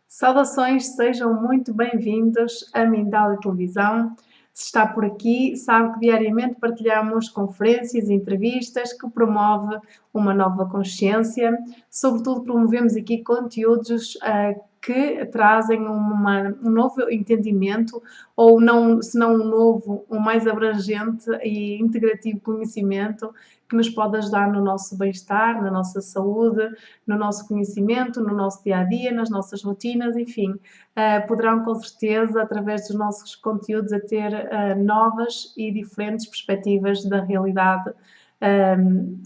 Saudações, sejam muito bem-vindos à Mindália Televisão. Se está por aqui, sabe que diariamente partilhamos conferências e entrevistas que promovem uma nova consciência. Sobretudo, promovemos aqui conteúdos que trazem um novo entendimento, ou não, se não um novo, um mais abrangente e integrativo conhecimento que nos pode ajudar no nosso bem-estar, na nossa saúde, no nosso conhecimento, no nosso dia-a-dia, nas nossas rotinas, enfim. Poderão com certeza, através dos nossos conteúdos, a ter novas e diferentes perspectivas da realidade,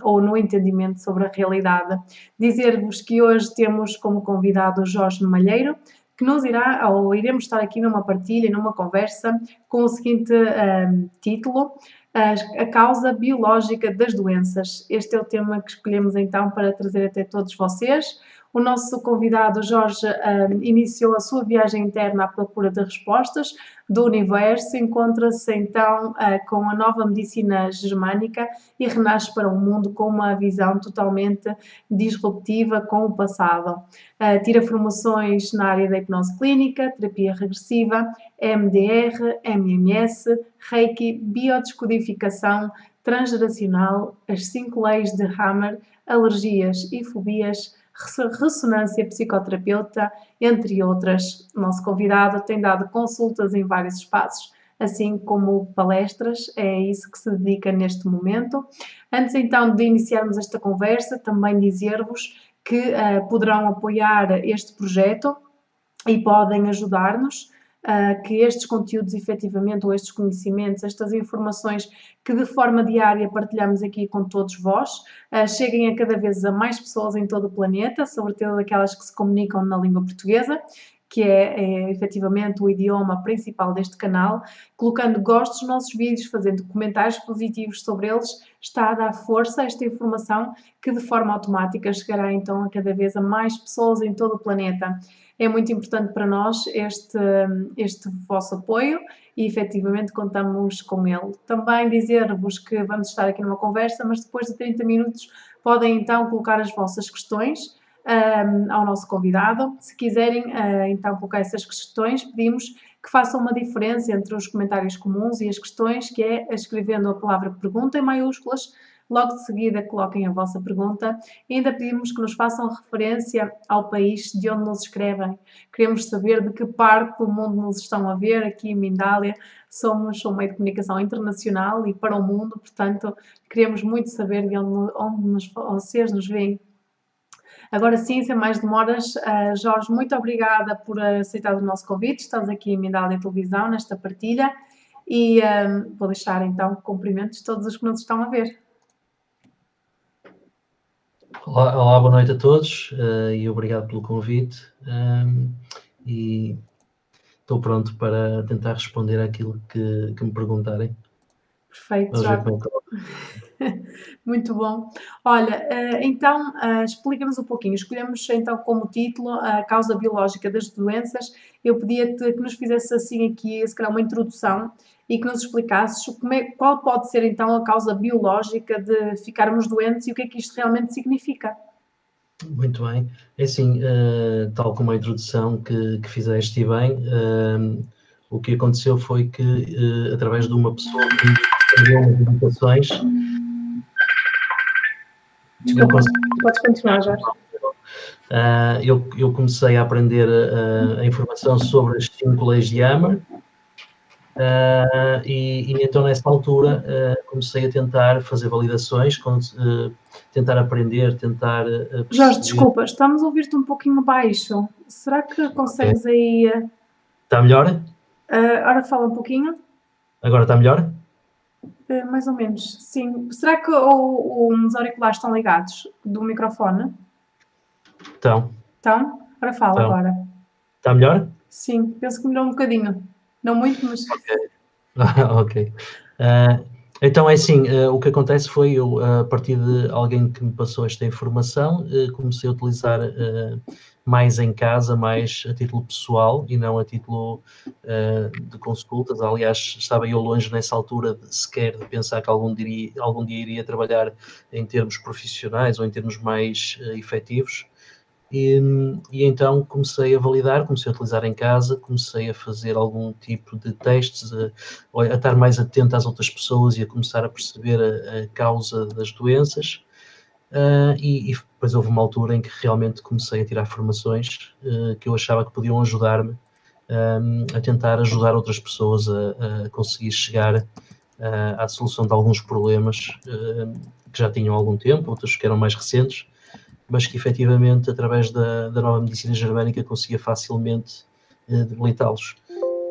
ou no entendimento sobre a realidade. Dizer-vos que hoje temos como convidado o Jorge Malheiro, que nos iremos estar aqui numa partilha, numa conversa, com o seguinte título: a causa biológica das doenças. Este é o tema que escolhemos então para trazer até todos vocês. O nosso convidado Jorge iniciou a sua viagem interna à procura de respostas do universo, encontra-se então com a nova medicina germânica e renasce para um mundo com uma visão totalmente disruptiva com o passado. Tira formações na área da hipnose clínica, terapia regressiva, MDR, MMS, Reiki, biodescodificação transgeracional, as 5 leis de Hammer, alergias e fobias, ressonância psicoterapeuta, entre outras. O nosso convidado tem dado consultas em vários espaços, assim como palestras, é isso que se dedica neste momento. Antes então de iniciarmos esta conversa, também dizer-vos que poderão apoiar este projeto e podem ajudar-nos que estes conteúdos efetivamente, ou estes conhecimentos, estas informações que de forma diária partilhamos aqui com todos vós, cheguem a cada vez a mais pessoas em todo o planeta, sobretudo aquelas que se comunicam na língua portuguesa, que é efetivamente o idioma principal deste canal. Colocando gostos nos nossos vídeos, fazendo comentários positivos sobre eles, está a dar força a esta informação que de forma automática chegará então a cada vez a mais pessoas em todo o planeta. É muito importante para nós este vosso apoio e efetivamente contamos com ele. Também dizer-vos que vamos estar aqui numa conversa, mas depois de 30 minutos podem então colocar as vossas questões ao nosso convidado. Se quiserem então colocar essas questões, pedimos que façam uma diferença entre os comentários comuns e as questões, que é escrevendo a palavra pergunta em maiúsculas. Logo de seguida coloquem a vossa pergunta e ainda pedimos que nos façam referência ao país de onde nos escrevem. Queremos saber de que parte do mundo nos estão a ver. Aqui em Mindália somos um meio de comunicação internacional e para o mundo, portanto queremos muito saber de onde vocês nos veem. Agora sim, sem mais demoras, Jorge, muito obrigada por aceitar o nosso convite. Estás aqui em Mindália Televisão, nesta partilha, e vou deixar então cumprimentos a todos os que nos estão a ver. Olá, boa noite a todos e obrigado pelo convite. E estou pronto para tentar responder àquilo que me perguntarem. Perfeito, Jorge. Muito bom. Olha, então explica-nos um pouquinho. Escolhemos então como título a causa biológica das doenças. Eu pedia-te que nos fizesse assim aqui, se calhar, uma introdução e que nos explicasses qual pode ser então a causa biológica de ficarmos doentes e o que é que isto realmente significa. Muito bem. É assim, tal como a introdução que fizeste bem, o que aconteceu foi que, através de uma pessoa que me deu umas indicações... Desculpa, podes continuar, Jorge. Eu comecei a aprender a informação sobre as 5 leis de Hammer e então nessa altura comecei a tentar fazer validações, tentar aprender, tentar perceber... Jorge, desculpa, estamos a ouvir-te um pouquinho baixo. Será que consegues aí... Está melhor? Ora, fala um pouquinho. Agora está melhor? Mais ou menos, sim. Será que os auriculares estão ligados do microfone? Estão. Estão? Ora, fala agora. Está melhor? Sim, penso que melhorou um bocadinho. Não muito, mas... Ok. Então é assim, o que acontece foi eu, a partir de alguém que me passou esta informação, comecei a utilizar mais em casa, mais a título pessoal e não a título de consultas. Aliás, estava eu longe nessa altura sequer de pensar que algum dia iria trabalhar em termos profissionais ou em termos mais efetivos. E então comecei a validar, comecei a utilizar em casa, comecei a fazer algum tipo de testes, a estar mais atento às outras pessoas e a começar a perceber a causa das doenças. E depois houve uma altura em que realmente comecei a tirar formações que eu achava que podiam ajudar-me a tentar ajudar outras pessoas a conseguir chegar à solução de alguns problemas que já tinham algum tempo, outros que eram mais recentes, mas que efetivamente, através da nova medicina germânica, conseguia facilmente debilitá-los.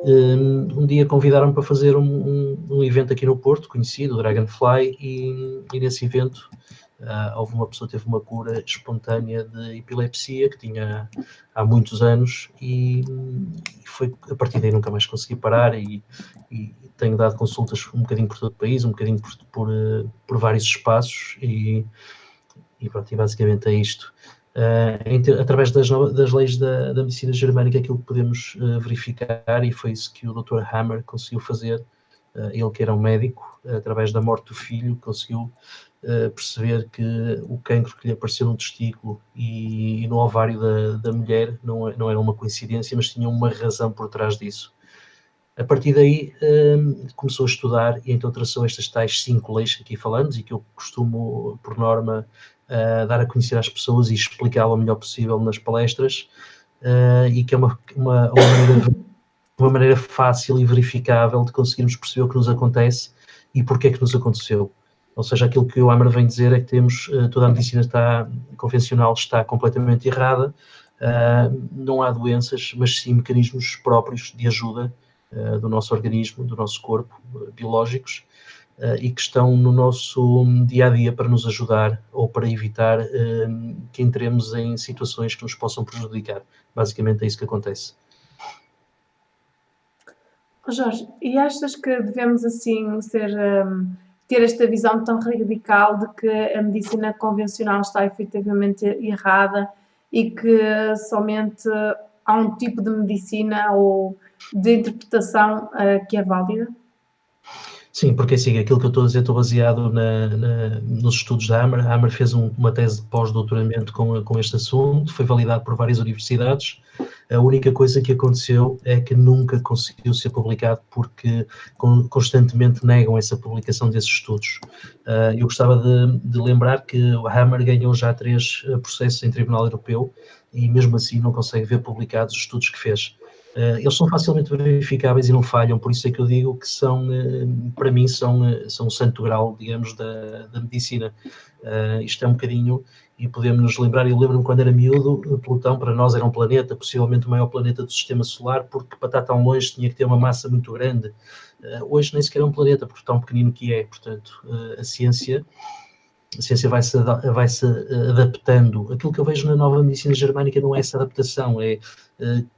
Um dia convidaram-me para fazer um evento aqui no Porto, conhecido, o Dragonfly, e nesse evento houve uma pessoa que teve uma cura espontânea de epilepsia, que tinha há muitos anos, e foi a partir daí nunca mais consegui parar, e tenho dado consultas um bocadinho por todo o país, um bocadinho por vários espaços, e pronto, e basicamente é isto. Através das leis da medicina germânica, aquilo que podemos verificar, e foi isso que o Dr. Hammer conseguiu fazer, ele que era um médico, através da morte do filho, conseguiu perceber que o cancro que lhe apareceu no testículo e no ovário da mulher não era uma coincidência, mas tinha uma razão por trás disso. A partir daí começou a estudar e então traçou estas tais 5 leis que aqui falamos e que eu costumo, por norma, dar a conhecer às pessoas e explicá-la o melhor possível nas palestras, e que é uma maneira fácil e verificável de conseguirmos perceber o que nos acontece e porque é que nos aconteceu. Ou seja, aquilo que o Hammer vem dizer é que temos, toda a medicina convencional está completamente errada, não há doenças, mas sim mecanismos próprios de ajuda do nosso organismo, do nosso corpo, biológicos, e que estão no nosso dia-a-dia para nos ajudar ou para evitar que entremos em situações que nos possam prejudicar. Basicamente é isso que acontece. Jorge, e achas que devemos assim ter esta visão tão radical de que a medicina convencional está efetivamente errada e que somente há um tipo de medicina ou de interpretação que é válida? Sim, porque assim, aquilo que eu estou a dizer, estou baseado nos estudos da Hammer. A Hammer fez uma tese de pós-doutoramento com este assunto, foi validado por várias universidades. A única coisa que aconteceu é que nunca conseguiu ser publicado porque constantemente negam essa publicação desses estudos. Eu gostava de lembrar que o Hammer ganhou já 3 processos em Tribunal Europeu e mesmo assim não consegue ver publicados os estudos que fez. Eles são facilmente verificáveis e não falham, por isso é que eu digo que para mim, são o santo grau, digamos, da medicina. Isto é um bocadinho, e podemos nos lembrar, eu lembro-me quando era miúdo, Plutão para nós era um planeta, possivelmente o maior planeta do sistema solar, porque para estar tão longe tinha que ter uma massa muito grande. Hoje nem sequer é um planeta, porque tão pequenino que é. Portanto, a ciência vai-se adaptando. Aquilo que eu vejo na nova medicina germânica não é essa adaptação, é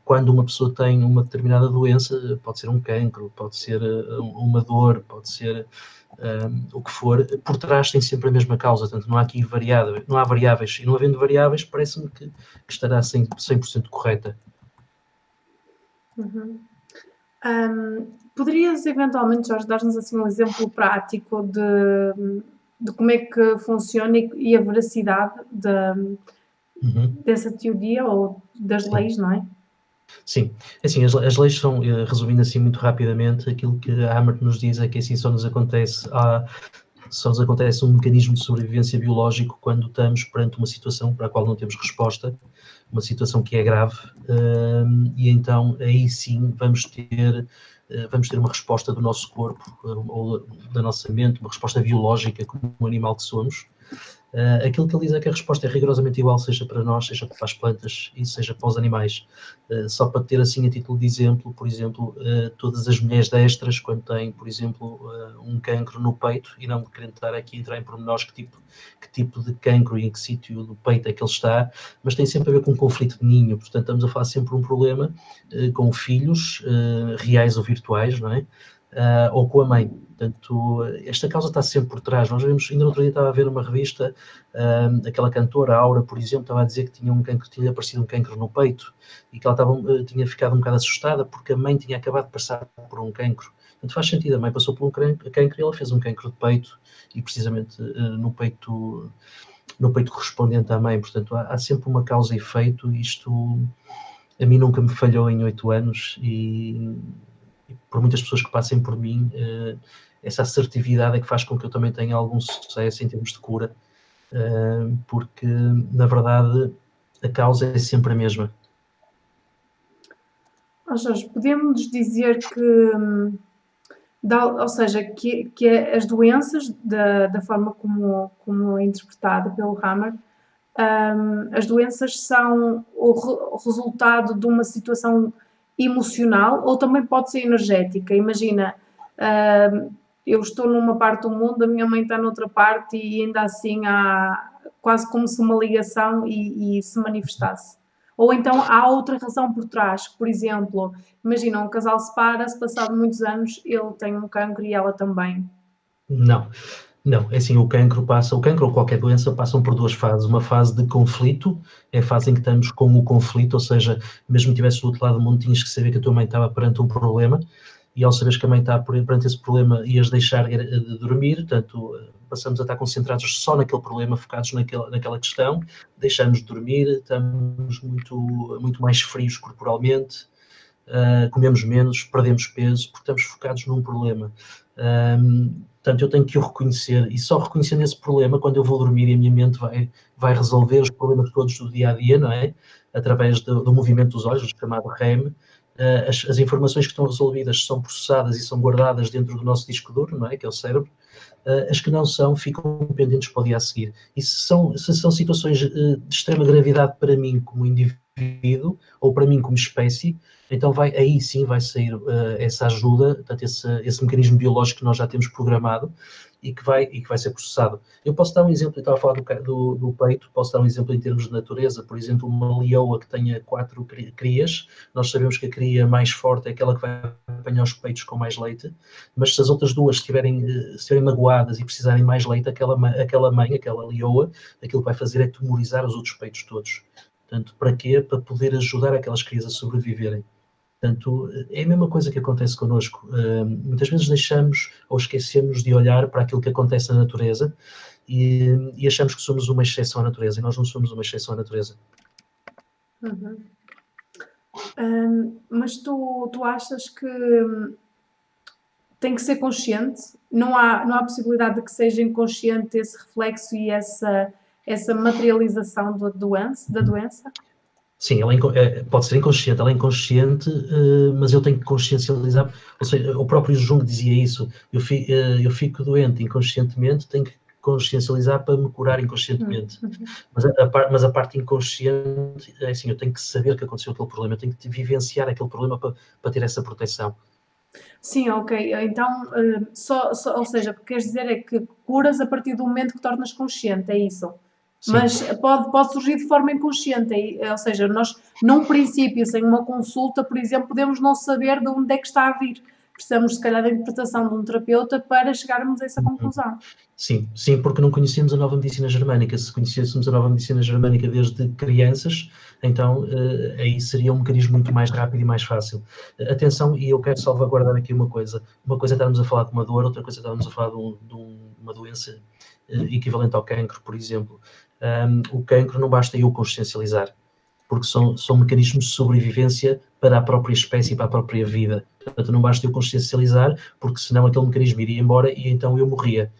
quando uma pessoa tem uma determinada doença, pode ser um cancro, pode ser uma dor, pode ser o que for, por trás tem sempre a mesma causa, portanto não há aqui não há variáveis, e não havendo variáveis parece-me que estará 100% correta. Uhum. Poderias eventualmente, Jorge, dar-nos assim um exemplo prático de como é que funciona e a veracidade dessa teoria ou das leis, não é? Sim, assim, as leis são, resumindo assim muito rapidamente, aquilo que a Hammer nos diz é que assim só nos acontece um mecanismo de sobrevivência biológico quando estamos perante uma situação para a qual não temos resposta, uma situação que é grave, e então aí sim vamos ter uma resposta do nosso corpo ou da nossa mente, uma resposta biológica como um animal que somos. Aquilo que ele diz é que a resposta é rigorosamente igual, seja para nós, seja para as plantas e seja para os animais. Só para ter assim a título de exemplo, por exemplo, todas as mulheres destras, quando têm, por exemplo, um cancro no peito, e não querendo estar aqui a entrar em pormenores que tipo de cancro e em que sítio do peito é que ele está, mas tem sempre a ver com um conflito de ninho. Portanto, estamos a falar sempre de um problema com filhos reais ou virtuais, não é? ou com a mãe. Portanto, esta causa está sempre por trás. Nós vemos, ainda no outro dia estava a ver uma revista, aquela cantora, a Aura, por exemplo, estava a dizer que tinha um cancro, tinha aparecido um cancro no peito e que ela tinha ficado um bocado assustada porque a mãe tinha acabado de passar por um cancro. Portanto, faz sentido, a mãe passou por um cancro e ela fez um cancro de peito e precisamente no peito correspondente à mãe. Portanto, há sempre uma causa e efeito e isto a mim nunca me falhou em 8 anos e por muitas pessoas que passem por mim, essa assertividade é que faz com que eu também tenha algum sucesso em termos de cura, porque, na verdade, a causa é sempre a mesma. Jorge, podemos dizer que, ou seja, que as doenças, da forma como é interpretada pelo Hammer, as doenças são o resultado de uma situação emocional ou também pode ser energética. Imagina, eu estou numa parte do mundo, a minha mãe está noutra parte e ainda assim há quase como se uma ligação e se manifestasse. Ou então há outra razão por trás. Por exemplo, imagina, um casal separa-se, passado muitos anos, ele tem um cancro e ela também. Não, é assim, o cancro ou qualquer doença passam por 2 fases. Uma fase de conflito, é a fase em que estamos com o conflito, ou seja, mesmo que estivesse do outro lado do mundo, tinhas que saber que a tua mãe estava perante um problema, e ao saberes que a mãe está perante esse problema, ias deixar de dormir, portanto, passamos a estar concentrados só naquele problema, focados naquela questão, deixamos de dormir, estamos muito mais frios corporalmente, comemos menos, perdemos peso, porque estamos focados num problema. Portanto, eu tenho que o reconhecer, e só reconhecendo esse problema, quando eu vou dormir e a minha mente vai resolver os problemas todos do dia-a-dia, não é? Através do movimento dos olhos, chamado REM, as informações que estão resolvidas são processadas e são guardadas dentro do nosso disco duro, não é? Que é o cérebro. As que não são, ficam pendentes para o dia a seguir. E se são situações de extrema gravidade para mim como indivíduo, ou para mim como espécie, então aí sim vai sair essa ajuda, portanto, esse mecanismo biológico que nós já temos programado e que vai ser processado. Eu posso dar um exemplo, eu estava a falar do peito, posso dar um exemplo em termos de natureza, por exemplo, uma leoa que tenha 4 crias, nós sabemos que a cria mais forte é aquela que vai apanhar os peitos com mais leite, mas se as outras duas estiverem magoadas e precisarem mais leite, aquela mãe, aquela leoa, aquilo que vai fazer é tumorizar os outros peitos todos. Portanto, para quê? Para poder ajudar aquelas crias a sobreviverem. Portanto, é a mesma coisa que acontece connosco. Muitas vezes deixamos ou esquecemos de olhar para aquilo que acontece na natureza e achamos que somos uma exceção à natureza, e nós não somos uma exceção à natureza. Uhum. Mas tu achas que tem que ser consciente? Não há possibilidade de que seja inconsciente esse reflexo e essa materialização da doença? Sim, ela pode ser inconsciente, ela é inconsciente, mas eu tenho que consciencializar, ou seja, o próprio Jung dizia isso, eu fico doente inconscientemente, tenho que consciencializar para me curar inconscientemente. Mas a parte inconsciente, é assim, eu tenho que saber que aconteceu aquele problema, eu tenho que vivenciar aquele problema para ter essa proteção. Sim, ok. Então, ou seja, o que queres dizer é que curas a partir do momento que tornas consciente, é isso? Sim. Mas pode surgir de forma inconsciente, ou seja, nós, num princípio, sem uma consulta, por exemplo, podemos não saber de onde é que está a vir. Precisamos, se calhar, da interpretação de um terapeuta para chegarmos a essa conclusão. Sim, porque não conhecemos a nova medicina germânica. Se conhecêssemos a nova medicina germânica desde crianças, então aí seria um mecanismo muito mais rápido e mais fácil. Atenção, e eu quero salvaguardar aqui uma coisa. Uma coisa é estarmos a falar de uma dor, outra coisa é estarmos a falar de uma doença equivalente ao cancro, por exemplo. O cancro não basta eu consciencializar, porque são mecanismos de sobrevivência para a própria espécie e para a própria vida. Portanto, não basta eu consciencializar, porque senão aquele mecanismo iria embora e então eu morria.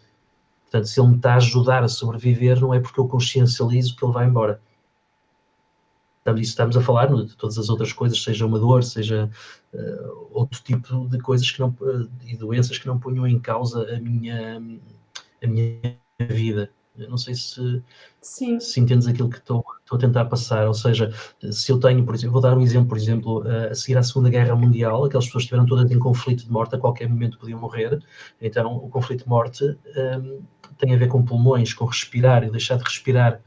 Portanto, se ele me está a ajudar a sobreviver, não é porque eu consciencializo que ele vai embora. Estamos a falar de todas as outras coisas, seja uma dor, seja outro tipo de coisas e doenças que não ponham em causa a minha vida. Eu não sei se entendes aquilo que estou a tentar passar. Ou seja, se eu tenho, por exemplo, vou dar um exemplo, por exemplo, a seguir à Segunda Guerra Mundial, aquelas pessoas estiveram todas em conflito de morte, a qualquer momento podiam morrer. Então, o conflito de morte tem a ver com pulmões, com respirar e deixar de respirar.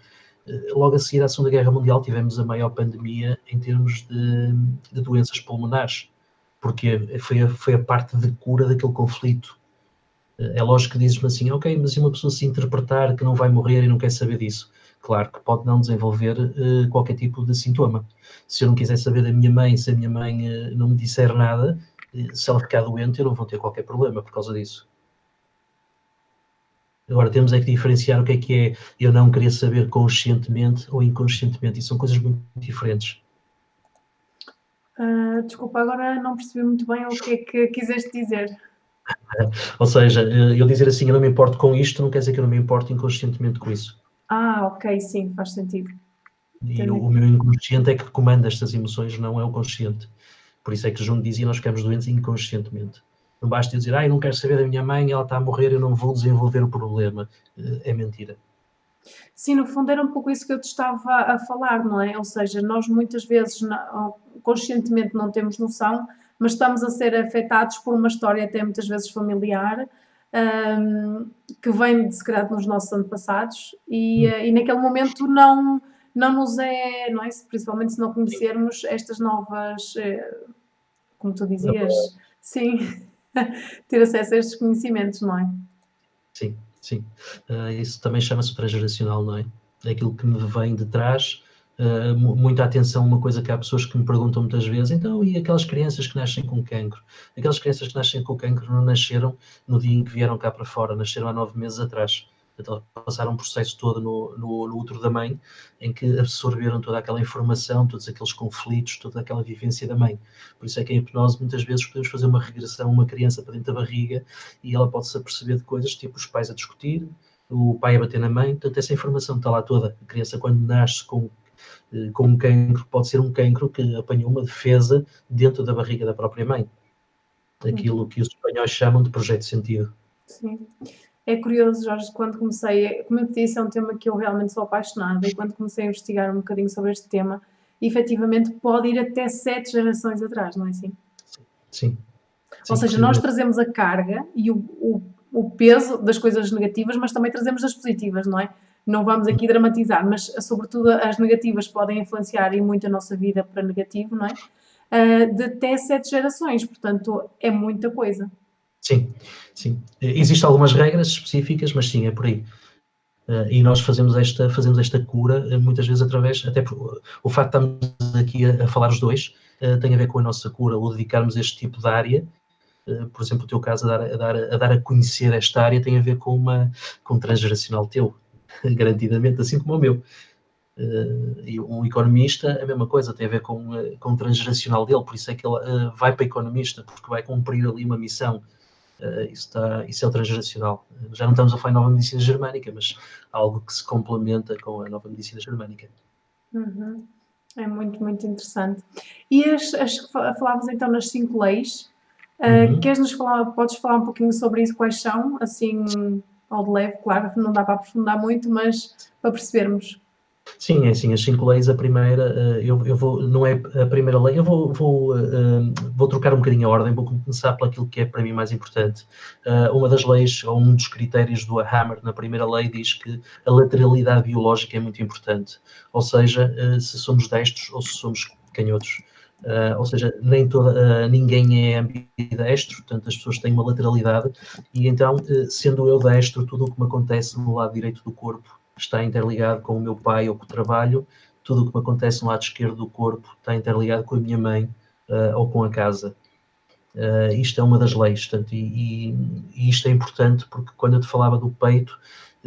Logo a seguir à Segunda Guerra Mundial tivemos a maior pandemia em termos de doenças pulmonares. porque foi a parte de cura daquele conflito. É lógico que dizes-me assim, ok, mas se uma pessoa se interpretar que não vai morrer e não quer saber disso, claro que pode não desenvolver qualquer tipo de sintoma. Se eu não quiser saber da minha mãe, se a minha mãe não me disser nada, se ela ficar doente, eu não vou ter qualquer problema por causa disso. Agora temos é que diferenciar o que é eu não querer saber conscientemente ou inconscientemente, e são coisas muito diferentes. Desculpa, agora não percebi muito bem o que é que quiseste dizer. Ou seja, eu dizer assim, eu não me importo com isto, não quer dizer que eu não me importo inconscientemente com isso. Ok, sim, faz sentido. E Entendi. o meu inconsciente é que comanda estas emoções, não é o consciente. Por isso é que Jung dizia, nós ficamos doentes inconscientemente. Não basta dizer, eu não quero saber da minha mãe, ela está a morrer, eu não vou desenvolver o problema. É mentira. Sim, no fundo era um pouco isso que eu te estava a falar, não é? Ou seja, nós muitas vezes conscientemente não temos noção, mas estamos a ser afetados por uma história até muitas vezes familiar, que vem de se calhar nos nossos antepassados e naquele momento não nos é, não é? Principalmente se não conhecermos estas novas, como tu dizias, sim, ter acesso a estes conhecimentos, não é? Sim, sim. Isso também chama-se transgeracional, não é? É aquilo que me vem de trás. Muita atenção a uma coisa que há pessoas que me perguntam muitas vezes, então, e aquelas crianças que nascem com cancro? Aquelas crianças que nascem com cancro não nasceram no dia em que vieram cá para fora, nasceram há 9 meses atrás. Então, passaram um processo todo no útero da mãe, em que absorveram toda aquela informação, todos aqueles conflitos, toda aquela vivência da mãe. Por isso é que em hipnose, muitas vezes, podemos fazer uma regressão a uma criança para dentro da barriga e ela pode-se aperceber de coisas, tipo os pais a discutir, o pai a bater na mãe, portanto, essa informação está lá toda. A criança, quando nasce com um cancro, pode ser um cancro que apanhou uma defesa dentro da barriga da própria mãe. Aquilo que os espanhóis chamam de projeto de sentido. Sim. É curioso, Jorge, quando comecei, como eu te disse, é um tema que eu realmente sou apaixonada e quando comecei a investigar um bocadinho sobre este tema, efetivamente pode ir até 7 gerações atrás, não é assim? Sim. Ou Sim, seja, nós precisamente. trazemos a carga e o peso das coisas negativas, mas também trazemos as positivas, não é? Não vamos aqui dramatizar, mas sobretudo as negativas podem influenciar e muito a nossa vida para negativo, não é? De até 7 gerações, portanto é muita coisa. Sim, sim. Existem algumas regras específicas, mas sim, é por aí. E nós fazemos esta cura muitas vezes através, até por, o facto de estarmos aqui a falar os dois, tem a ver com a nossa cura, ou dedicarmos este tipo de área. Por exemplo, o teu caso, a dar a conhecer esta área tem a ver com um transgeracional teu, garantidamente, assim como o meu. E um economista, a mesma coisa, tem a ver com o transgeracional dele, por isso é que ele vai para economista, porque vai cumprir ali uma missão. Isso é o transgeracional. Já não estamos a falar em nova medicina germânica, mas algo que se complementa com a nova medicina germânica. Uhum. É muito, muito interessante. E falavas então nas 5 leis. Uhum. Podes falar um pouquinho sobre isso, quais são, assim, ao de leve, claro, não dá para aprofundar muito, mas para percebermos. Sim, é assim, as 5 leis, a primeira, eu vou, não é a primeira lei, eu vou trocar um bocadinho a ordem, vou começar por aquilo que é para mim mais importante. Uma das leis, ou um dos critérios do Hammer, na primeira lei, diz que a lateralidade biológica é muito importante, ou seja, se somos destros ou se somos canhotos. Ou seja, ninguém é ambidestro, portanto as pessoas têm uma lateralidade, e então, sendo eu destro, tudo o que me acontece no lado direito do corpo está interligado com o meu pai ou com o trabalho, tudo o que me acontece no lado esquerdo do corpo está interligado com a minha mãe ou com a casa. Isto é uma das leis, portanto, e isto é importante porque quando eu te falava do peito,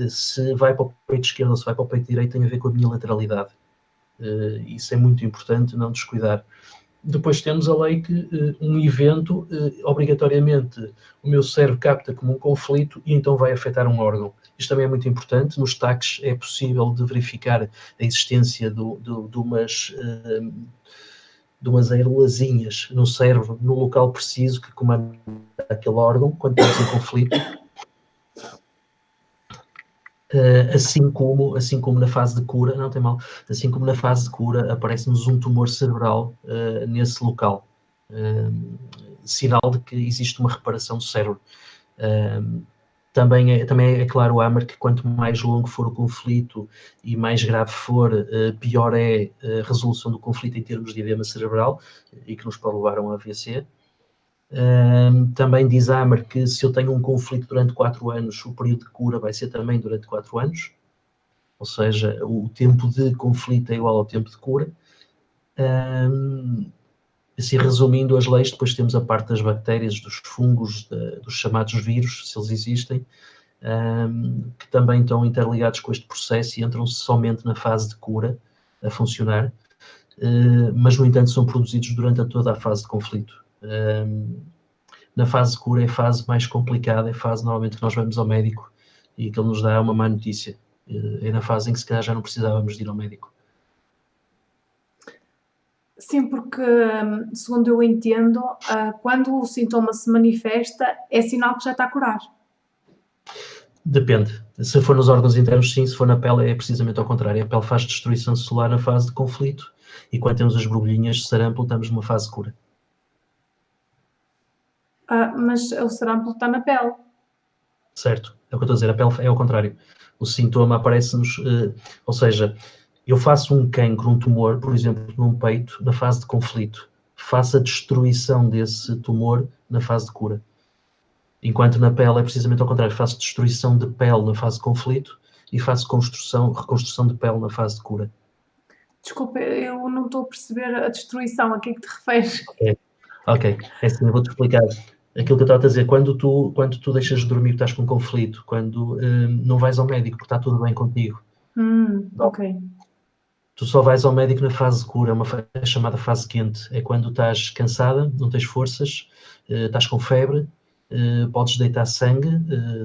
se vai para o peito esquerdo ou se vai para o peito direito tem a ver com a minha lateralidade. Isso é muito importante, não descuidar. Depois temos a lei que um evento, obrigatoriamente, o meu cérebro capta como um conflito e então vai afetar um órgão. Isto também é muito importante. Nos TACs é possível de verificar a existência de umas aerolazinhas no cérebro, no local preciso que comanda aquele órgão, quando está em conflito. Assim como na fase de cura, não tem mal, assim como na fase de cura aparece-nos um tumor cerebral nesse local, sinal de que existe uma reparação do cérebro. Também é claro o Hammer que quanto mais longo for o conflito e mais grave for, pior é a resolução do conflito em termos de edema cerebral e que nos pode levar a um AVC. Também diz Amer que se eu tenho um conflito durante 4 anos, o período de cura vai ser também durante 4 anos, ou seja, o tempo de conflito é igual ao tempo de cura. Assim, resumindo as leis, depois temos a parte das bactérias, dos fungos, dos chamados vírus, se eles existem, que também estão interligados com este processo e entram somente na fase de cura a funcionar, mas, no entanto, são produzidos durante toda a fase de conflito. Na fase de cura é a fase mais complicada, é a fase normalmente que nós vamos ao médico e que ele nos dá uma má notícia. É na fase em que se calhar já não precisávamos de ir ao médico. Sim, porque, segundo eu entendo, quando o sintoma se manifesta, é sinal que já está a curar. Depende. Se for nos órgãos internos, sim. Se for na pele, é precisamente ao contrário. A pele faz destruição celular na fase de conflito e quando temos as borbulhinhas de sarampo, estamos numa fase de cura. Mas o sarampo está na pele. Certo? É o que eu estou a dizer. A pele é ao contrário. O sintoma aparece-nos... ou seja, eu faço um cancro, um tumor, por exemplo, num peito, na fase de conflito. Faço a destruição desse tumor na fase de cura. Enquanto na pele é precisamente ao contrário, faço destruição de pele na fase de conflito e faço reconstrução de pele na fase de cura. Desculpa, eu não estou a perceber a destruição. A que é que te referes? Ok, é assim, eu vou-te explicar. Aquilo que eu estava a dizer, quando tu deixas de dormir, estás com conflito, quando não vais ao médico porque está tudo bem contigo. Ok. Tu só vais ao médico na fase de cura, é chamada fase quente. É quando estás cansada, não tens forças, estás com febre, podes deitar sangue,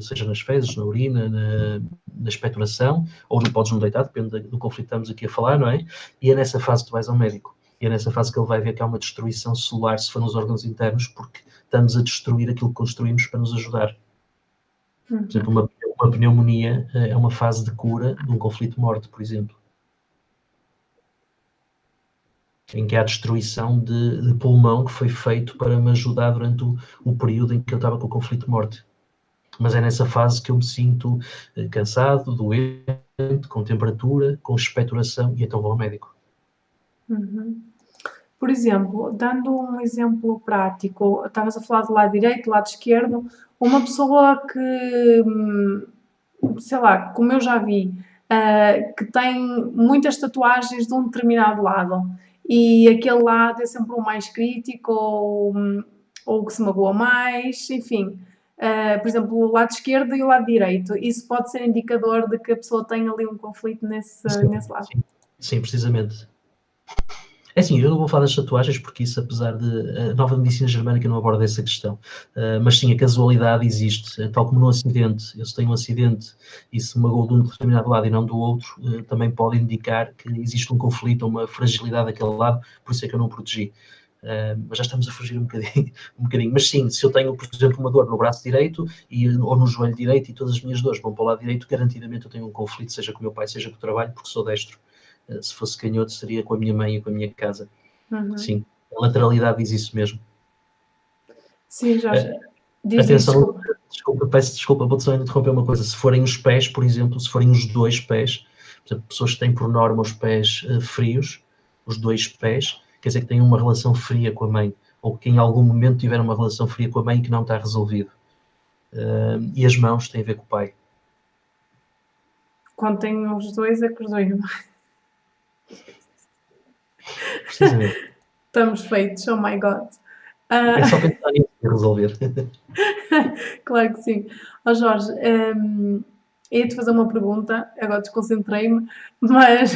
seja nas fezes, na urina, na expectoração, ou não podes não deitar, depende do conflito que estamos aqui a falar, não é? E é nessa fase que tu vais ao médico. E é nessa fase que ele vai ver que há uma destruição celular, se for nos órgãos internos, porque estamos a destruir aquilo que construímos para nos ajudar. Por exemplo, uma pneumonia é uma fase de cura de um conflito-morte, por exemplo. Em que há destruição de pulmão que foi feito para me ajudar durante o período em que eu estava com o conflito-morte. Mas é nessa fase que eu me sinto cansado, doente, com temperatura, com expectoração, e então vou ao médico. Por exemplo, dando um exemplo prático, estavas a falar do lado direito, do lado esquerdo, uma pessoa que, sei lá, como eu já vi, que tem muitas tatuagens de um determinado lado e aquele lado é sempre o mais crítico ou o que se magoa mais, enfim. Por exemplo, o lado esquerdo e o lado direito. Isso pode ser indicador de que a pessoa tem ali um conflito nesse lado. Sim, precisamente. É assim, eu não vou falar das tatuagens porque isso, apesar de... A nova medicina germânica não aborda essa questão. Mas sim, a casualidade existe. Tal como no acidente, eu se tenho um acidente e se me magoou de um determinado lado e não do outro, também pode indicar que existe um conflito ou uma fragilidade daquele lado, por isso é que eu não protegi. Mas já estamos a fugir um bocadinho. Mas sim, se eu tenho, por exemplo, uma dor no braço direito ou no joelho direito e todas as minhas dores vão para o lado direito, garantidamente eu tenho um conflito, seja com o meu pai, seja com o trabalho, porque sou destro. Se fosse canhoto, seria com a minha mãe e com a minha casa. Sim, a lateralidade diz isso mesmo. Sim, Jorge. Atenção, peço desculpa, vou-te só interromper uma coisa. Se forem os pés, por exemplo, se forem os dois pés, por exemplo, pessoas que têm por norma os pés frios, os dois pés, quer dizer que têm uma relação fria com a mãe, ou que em algum momento tiveram uma relação fria com a mãe e que não está resolvido. E as mãos têm a ver com o pai. Quando tenho os dois, é com os dois. Precisamente. Estamos feitos, oh my God. É só pensar nisso e resolver. Claro que sim. Jorge, ia-te fazer uma pergunta, agora desconcentrei-me, mas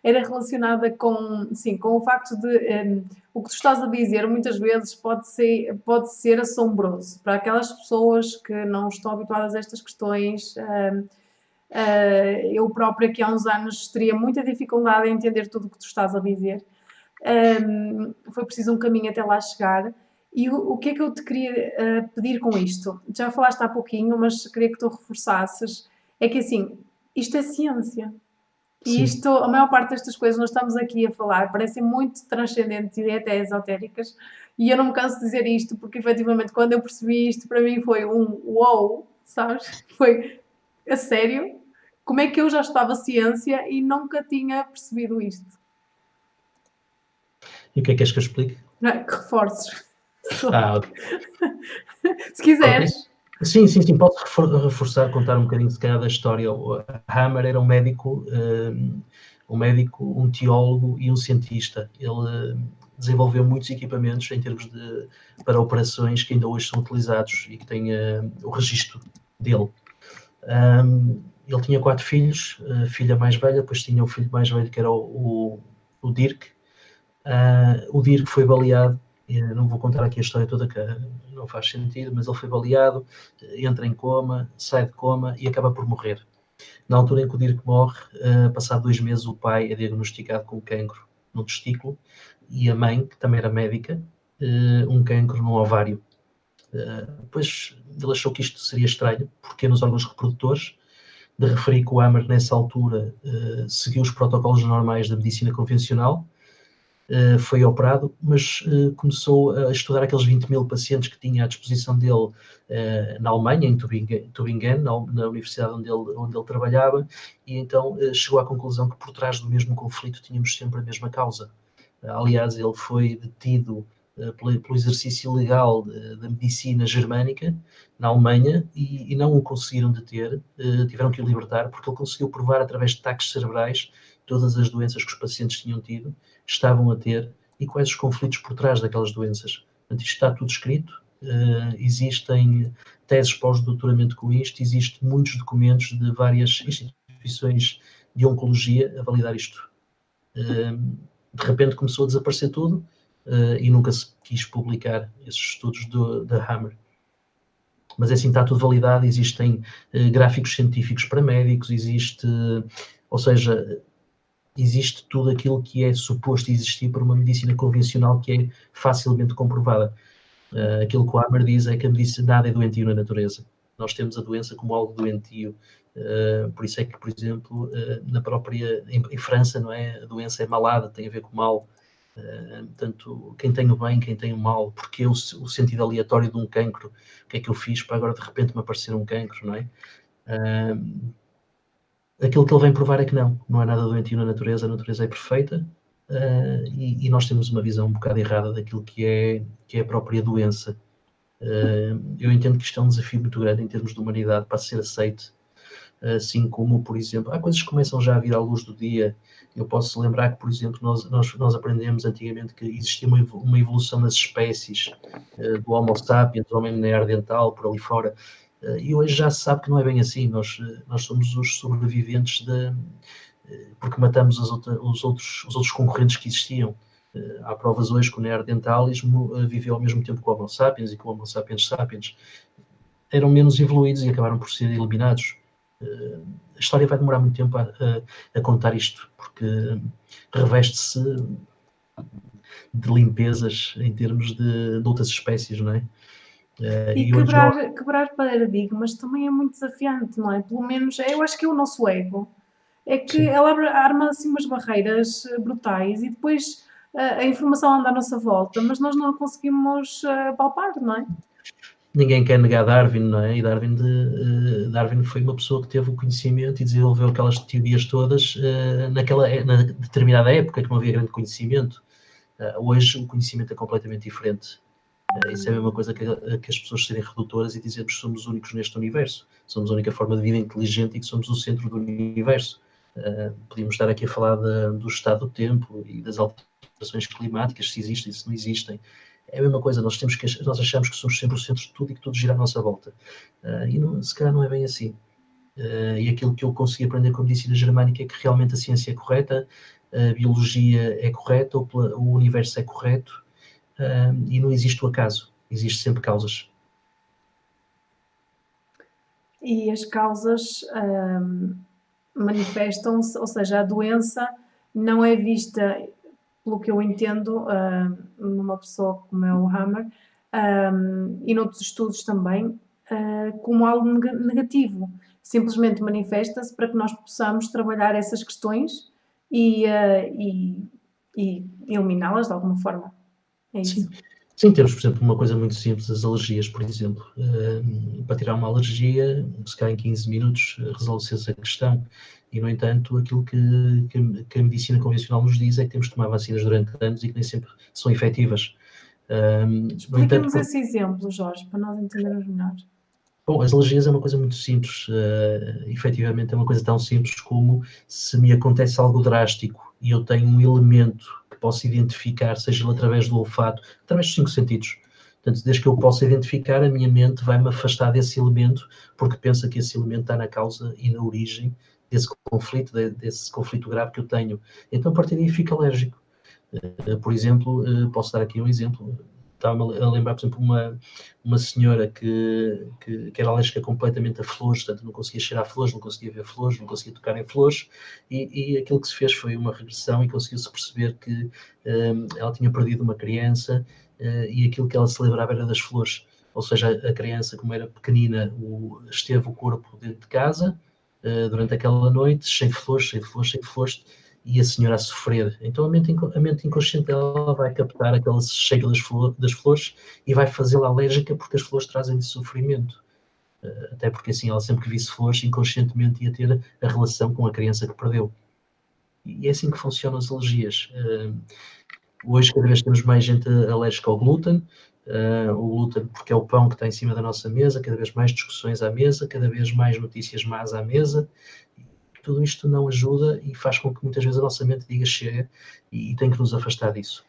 era relacionada com, sim, com o facto de o que tu estás a dizer muitas vezes pode ser assombroso para aquelas pessoas que não estão habituadas a estas questões. Eu própria, que há uns anos, teria muita dificuldade em entender tudo o que tu estás a dizer. Foi preciso um caminho até lá chegar. E o que é que eu te queria pedir com isto? Já falaste há pouquinho, mas queria que tu reforçasses. É que assim, isto é ciência. E isto, a maior parte destas coisas nós estamos aqui a falar parecem muito transcendentes e até esotéricas. E eu não me canso de dizer isto porque efetivamente quando eu percebi isto para mim foi um wow, sabes? Foi a sério. Como é que eu já estava ciência e nunca tinha percebido isto? E o que é que queres que eu explique? Não é? Que reforços. Ah, Se ok. quiseres. Sim, sim, sim, posso reforçar, contar um bocadinho, se calhar, da história. O Hammer era um médico, um teólogo e um cientista. Ele desenvolveu muitos equipamentos em termos para operações que ainda hoje são utilizados e que têm o registro dele. Ele tinha 4 filhos, a filha mais velha, depois tinha o filho mais velho, que era o Dirk. O Dirk foi baleado, não vou contar aqui a história toda, que não faz sentido, mas ele foi baleado, entra em coma, sai de coma e acaba por morrer. Na altura em que o Dirk morre, passado 2 meses, o pai é diagnosticado com cancro no testículo e a mãe, que também era médica, um cancro no ovário. Depois ele achou que isto seria estranho, porque nos órgãos reprodutores, de referir que o Hammer, nessa altura, seguiu os protocolos normais da medicina convencional, foi operado, mas começou a estudar aqueles 20.000 pacientes que tinha à disposição dele na Alemanha, em Tübingen, na universidade onde ele trabalhava, e então chegou à conclusão que por trás do mesmo conflito tínhamos sempre a mesma causa. Aliás, ele foi detido pelo exercício ilegal da medicina germânica na Alemanha e não o conseguiram deter, tiveram que o libertar, porque ele conseguiu provar através de taques cerebrais todas as doenças que os pacientes tinham tido, estavam a ter e quais os conflitos por trás daquelas doenças. Portanto, isto está tudo escrito, existem teses pós-doutoramento com isto, existem muitos documentos de várias instituições de oncologia a validar isto. De repente começou a desaparecer tudo e nunca se quis publicar esses estudos da Hammer. Mas assim está tudo validado, existem gráficos científicos para médicos, ou seja, existe tudo aquilo que é suposto existir para uma medicina convencional que é facilmente comprovada. Aquilo que o Hammer diz é que a medicina nada é doentio na natureza. Nós temos a doença como algo doentio. Por isso é que, por exemplo, em França, não é? A doença é malada, tem a ver com mal. Portanto, quem tem o bem, quem tem o mal, porque o sentido aleatório de um cancro, o que é que eu fiz para agora de repente me aparecer um cancro, não é? Aquilo que ele vem provar é que não há nada doentio na natureza, a natureza é perfeita e nós temos uma visão um bocado errada daquilo que é a própria doença. Eu entendo que isto é um desafio muito grande em termos de humanidade para ser aceite, assim como, por exemplo, há coisas que começam já a vir à luz do dia. Eu posso lembrar que, por exemplo, nós aprendemos antigamente que existia uma evolução das espécies, do Homo sapiens, do homem neandertal, por ali fora, e hoje já se sabe que não é bem assim. Nós somos os sobreviventes porque matamos os outros concorrentes que existiam. Há provas hoje que o neandertalismo viveu ao mesmo tempo que o Homo sapiens e que o Homo sapiens sapiens eram menos evoluídos e acabaram por ser eliminados. A história vai demorar muito tempo a contar isto, porque reveste-se de limpezas em termos de outras espécies, não é? E Hoje nós... quebrar paradigmas também é muito desafiante, não é? Pelo menos, eu acho que é o nosso ego. É que Sim. ela arma assim umas barreiras brutais e depois a informação anda à nossa volta, mas nós não a conseguimos palpar, não é? Ninguém quer negar Darwin, não é? E Darwin foi uma pessoa que teve o conhecimento e desenvolveu aquelas teorias todas na determinada época, que não havia grande conhecimento. Hoje o conhecimento é completamente diferente. Isso é a mesma coisa que as pessoas serem redutoras e dizermos que somos únicos neste universo. Somos a única forma de vida inteligente e que somos o centro do universo. Podíamos estar aqui a falar do estado do tempo e das alterações climáticas, se existem, se não existem. É a mesma coisa, nós achamos que somos sempre o centro de tudo e que tudo gira à nossa volta. E se calhar não é bem assim. E aquilo que eu consegui aprender com a medicina germânica é que realmente a ciência é correta, a biologia é correta, o universo é correto, e não existe o acaso, existe sempre causas. E as causas manifestam-se, ou seja, a doença não é vista, pelo que eu entendo, numa pessoa como é o Hammer, e noutros estudos também, como algo negativo. Simplesmente manifesta-se para que nós possamos trabalhar essas questões e eliminá-las de alguma forma. É isso. Sim. Sim, temos, por exemplo, uma coisa muito simples, as alergias, por exemplo. Para tirar uma alergia, se calhar em 15 minutos resolve-se essa questão. E, no entanto, aquilo que a medicina convencional nos diz é que temos de tomar vacinas durante anos e que nem sempre são efetivas. No entanto, Explica-nos esse exemplo, Jorge, para nós entendermos melhor. bom, as alergias é uma coisa muito simples, efetivamente é uma coisa tão simples como se me acontece algo drástico e eu tenho um elemento que posso identificar, seja ele através do olfato, através dos 5 sentidos. Portanto, desde que eu possa identificar, a minha mente vai-me afastar desse elemento, porque pensa que esse elemento está na causa e na origem desse conflito grave que eu tenho. Então, a partir daí, fico alérgico. Por exemplo, posso dar aqui um exemplo. Estava-me a lembrar, por exemplo, uma senhora que era alérgica completamente a flores, portanto não conseguia cheirar flores, não conseguia ver flores, não conseguia tocar em flores, e aquilo que se fez foi uma regressão e conseguiu-se perceber que ela tinha perdido uma criança e aquilo que ela celebrava era das flores. Ou seja, a criança, como era pequenina, esteve o corpo dentro de casa durante aquela noite, cheio de flores, cheio de flores, cheio de flores, e a senhora a sofrer. Então a mente inconsciente dela vai captar aquele cheiro das flores e vai fazê-la alérgica porque as flores trazem-lhe sofrimento. Até porque assim, ela sempre que visse flores, inconscientemente ia ter a relação com a criança que perdeu. E é assim que funcionam as alergias. Hoje cada vez temos mais gente alérgica ao glúten, o glúten porque é o pão que está em cima da nossa mesa, cada vez mais discussões à mesa, cada vez mais notícias más à mesa. Tudo isto não ajuda e faz com que muitas vezes a nossa mente diga chega e tem que nos afastar disso.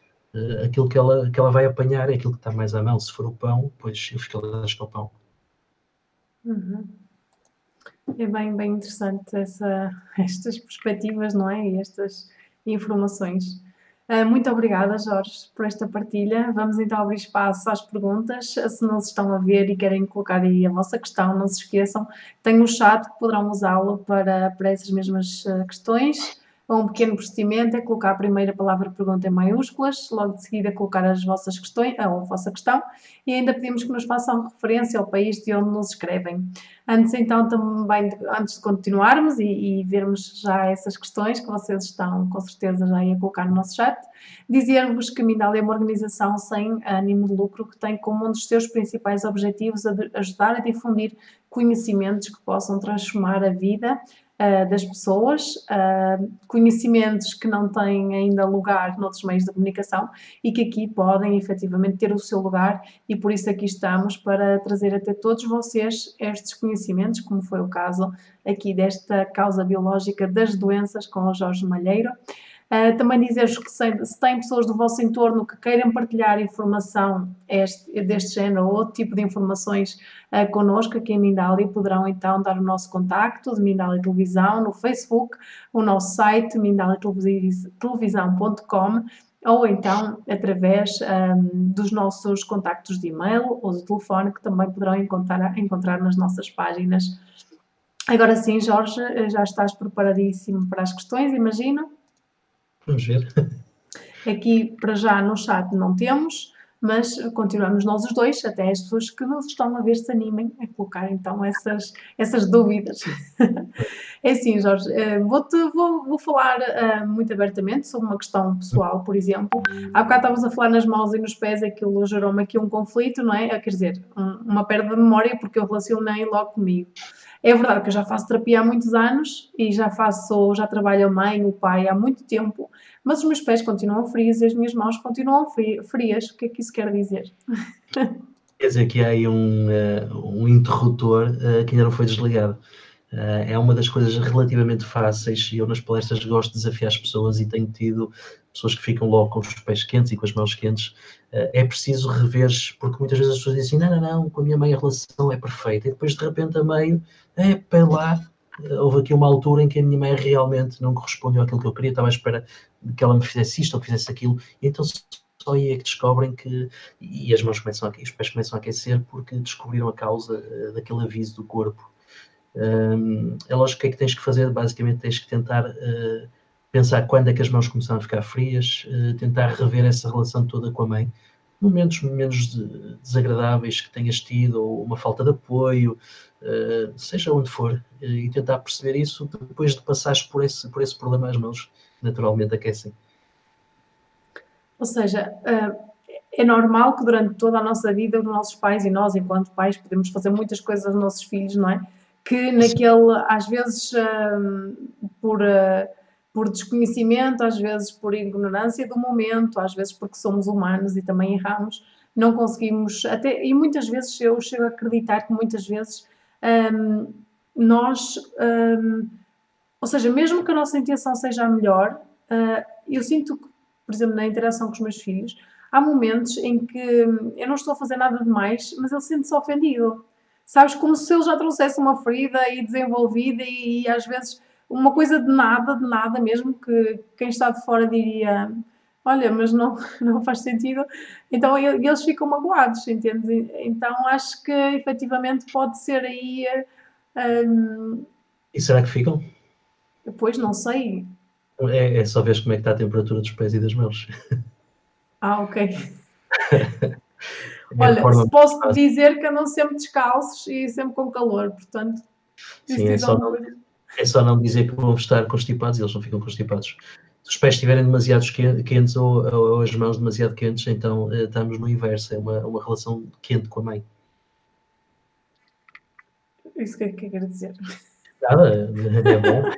Aquilo que ela vai apanhar é aquilo que está mais à mão. Se for o pão, pois eu fico alérgico ao pão. Uhum. É bem interessante estas perspectivas, não é? E estas informações. Muito obrigada, Jorge, por esta partilha. Vamos então abrir espaço às perguntas. Se nos estão a ver e querem colocar aí a vossa questão, não se esqueçam, tem um chat que poderão usá-lo para essas mesmas questões. Um pequeno procedimento é colocar a primeira palavra pergunta em maiúsculas, logo de seguida colocar as vossas questões, a vossa questão, e ainda pedimos que nos façam referência ao país de onde nos escrevem. Antes então também, antes de continuarmos e vermos já essas questões que vocês estão com certeza já a colocar no nosso chat, dizer-vos que a Mindalia é uma organização sem ânimo de lucro que tem como um dos seus principais objetivos ajudar a difundir conhecimentos que possam transformar a vida das pessoas, conhecimentos que não têm ainda lugar noutros meios de comunicação e que aqui podem efetivamente ter o seu lugar e por isso aqui estamos para trazer até todos vocês estes conhecimentos, como foi o caso aqui desta causa biológica das doenças com o Jorge Malheiro. Também dizer-vos que se têm pessoas do vosso entorno que queiram partilhar informação deste género ou outro tipo de informações connosco aqui em Mindalia, poderão então dar o nosso contacto de Mindalia Televisão no Facebook, o nosso site mindaliatelevisão.com ou então através dos nossos contactos de e-mail ou de telefone que também poderão encontrar nas nossas páginas. Agora sim, Jorge, já estás preparadíssimo para as questões, imagino? Vamos ver. Aqui, para já, no chat não temos, mas continuamos nós os dois, até as pessoas que nos estão a ver se animem a colocar então essas dúvidas. É assim, Jorge, vou falar muito abertamente sobre uma questão pessoal, por exemplo. Há bocado estávamos a falar nas mãos e nos pés, aquilo gerou-me aqui um conflito, não é? Quer dizer, uma perda de memória, porque eu relacionei logo comigo. É verdade que eu já faço terapia há muitos anos e já trabalho a mãe, o pai há muito tempo, mas os meus pés continuam frios e as minhas mãos continuam frias. O que é que isso quer dizer? Quer dizer que há aí um interruptor que ainda não foi desligado. É uma das coisas relativamente fáceis e eu nas palestras gosto de desafiar as pessoas e tenho tido pessoas que ficam logo com os pés quentes e com as mãos quentes. É preciso rever, porque muitas vezes as pessoas dizem assim, não, com a minha mãe a relação é perfeita, e depois de repente a meio, pera lá, houve aqui uma altura em que a minha mãe realmente não correspondeu àquilo que eu queria, estava à espera que ela me fizesse isto ou que fizesse aquilo, e então só aí é que descobrem que, e as mãos começam os pés começam a aquecer porque descobriram a causa daquele aviso do corpo. É lógico que é que tens que fazer, basicamente tens que tentar pensar quando é que as mãos começaram a ficar frias, tentar rever essa relação toda com a mãe, momentos menos desagradáveis que tenhas tido, ou uma falta de apoio, seja onde for, e tentar perceber isso depois de passares por esse problema, as mãos naturalmente aquecem. Ou seja, é normal que durante toda a nossa vida os nossos pais e nós, enquanto pais, podemos fazer muitas coisas aos nossos filhos, não é? Que naquele, às vezes, por por desconhecimento, às vezes por ignorância do momento, às vezes porque somos humanos e também erramos, não conseguimos, até, e muitas vezes eu chego a acreditar que muitas vezes hum, nós, ou seja, mesmo que a nossa intenção seja a melhor, eu sinto que, por exemplo, na interação com os meus filhos, há momentos em que eu não estou a fazer nada demais, mas ele sente-se ofendido. Sabes, como se ele já trouxesse uma ferida e desenvolvida e às vezes uma coisa de nada mesmo, que quem está de fora diria, olha, mas não, não faz sentido. Então eles ficam magoados, entendes? Então acho que efetivamente pode ser aí, E será que ficam? depois não sei. É só ver como é que está a temperatura dos pés e das mãos. Ah, ok. É a Olha, forma se mais posso fácil. dizer que andam sempre descalços e sempre com calor, portanto, isso Sim, diz alguma coisa. é só não dizer que vão estar constipados e eles não ficam constipados. Se os pés estiverem demasiado quentes ou as mãos demasiado quentes, então estamos no inverso, é uma relação quente com a mãe. Isso que quer dizer. Nada, é bom.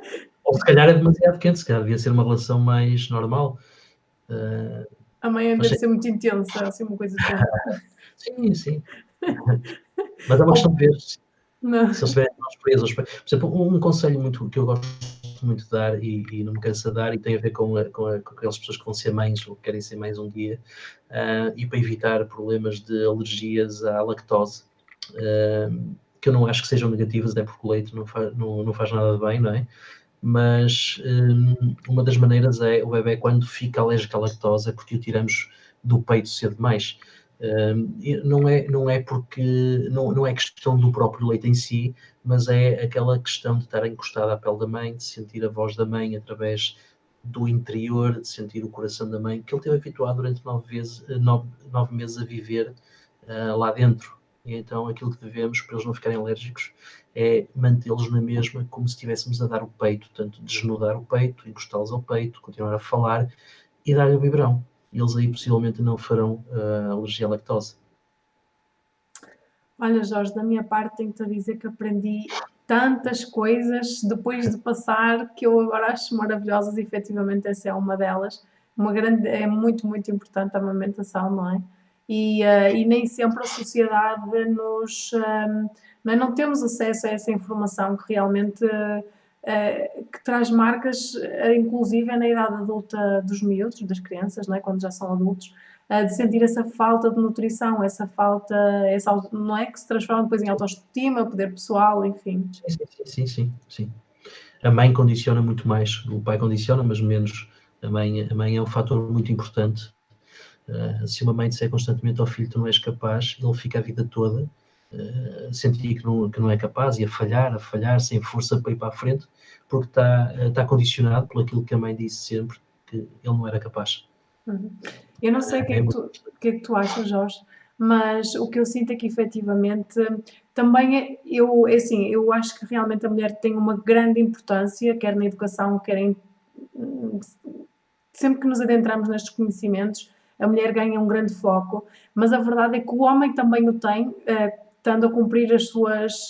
Ou se calhar é demasiado quente, se calhar devia ser uma relação mais normal. A mãe Mas deve ser muito intensa, assim, uma coisa do género. sim, sim. Mas é uma questão Ou, de ver se não. eles estiverem mãos presas. Por exemplo, um conselho muito, que eu gosto muito de dar e não me canso de dar, e tem a ver com aquelas pessoas que vão ser mães ou que querem ser mães um dia, e para evitar problemas de alergias à lactose, que eu não acho que sejam negativas, até porque o leite não faz nada de bem, não é? Mas uma das maneiras é o bebê, quando fica alérgico à lactose, é porque o tiramos do peito cedo demais. Não é porque não é questão do próprio leite em si, mas é aquela questão de estar encostado à pele da mãe, de sentir a voz da mãe através do interior, de sentir o coração da mãe, que ele teve habituado durante 9 meses a viver lá dentro. E então aquilo que devemos, para eles não ficarem alérgicos, é mantê-los na mesma, como se estivéssemos a dar o peito, portanto, desnudar o peito, encostá-los ao peito, continuar a falar e dar-lhe o biberão. Eles aí possivelmente não farão alergia à lactose. Olha, Jorge, da minha parte tenho-te a dizer que aprendi tantas coisas depois de passar que eu agora acho maravilhosas e efetivamente essa é uma delas. Uma grande, é muito, muito importante a amamentação, não é? E nem sempre a sociedade nos. Não, é? Não temos acesso a essa informação que realmente que traz marcas, inclusive na idade adulta dos miúdos, das crianças, não é? Quando já são adultos, de sentir essa falta de nutrição, essa falta, não é? Que se transforma depois em autoestima, poder pessoal, enfim. Sim. A mãe condiciona muito mais, o pai condiciona, mas menos. A mãe é um fator muito importante. Se uma mãe disser constantemente ao filho: tu não és capaz, ele fica a vida toda a sentir que não é capaz e a falhar, sem força para ir para a frente, porque está condicionado por aquilo que a mãe disse sempre, que ele não era capaz. Uhum. Eu não sei É muito. o que é que tu achas, Jorge, mas o que eu sinto é que efetivamente também é assim, eu acho que realmente a mulher tem uma grande importância, quer na educação, quer em sempre que nos adentramos nestes conhecimentos, a mulher ganha um grande foco, mas a verdade é que o homem também o tem, estando a cumprir as suas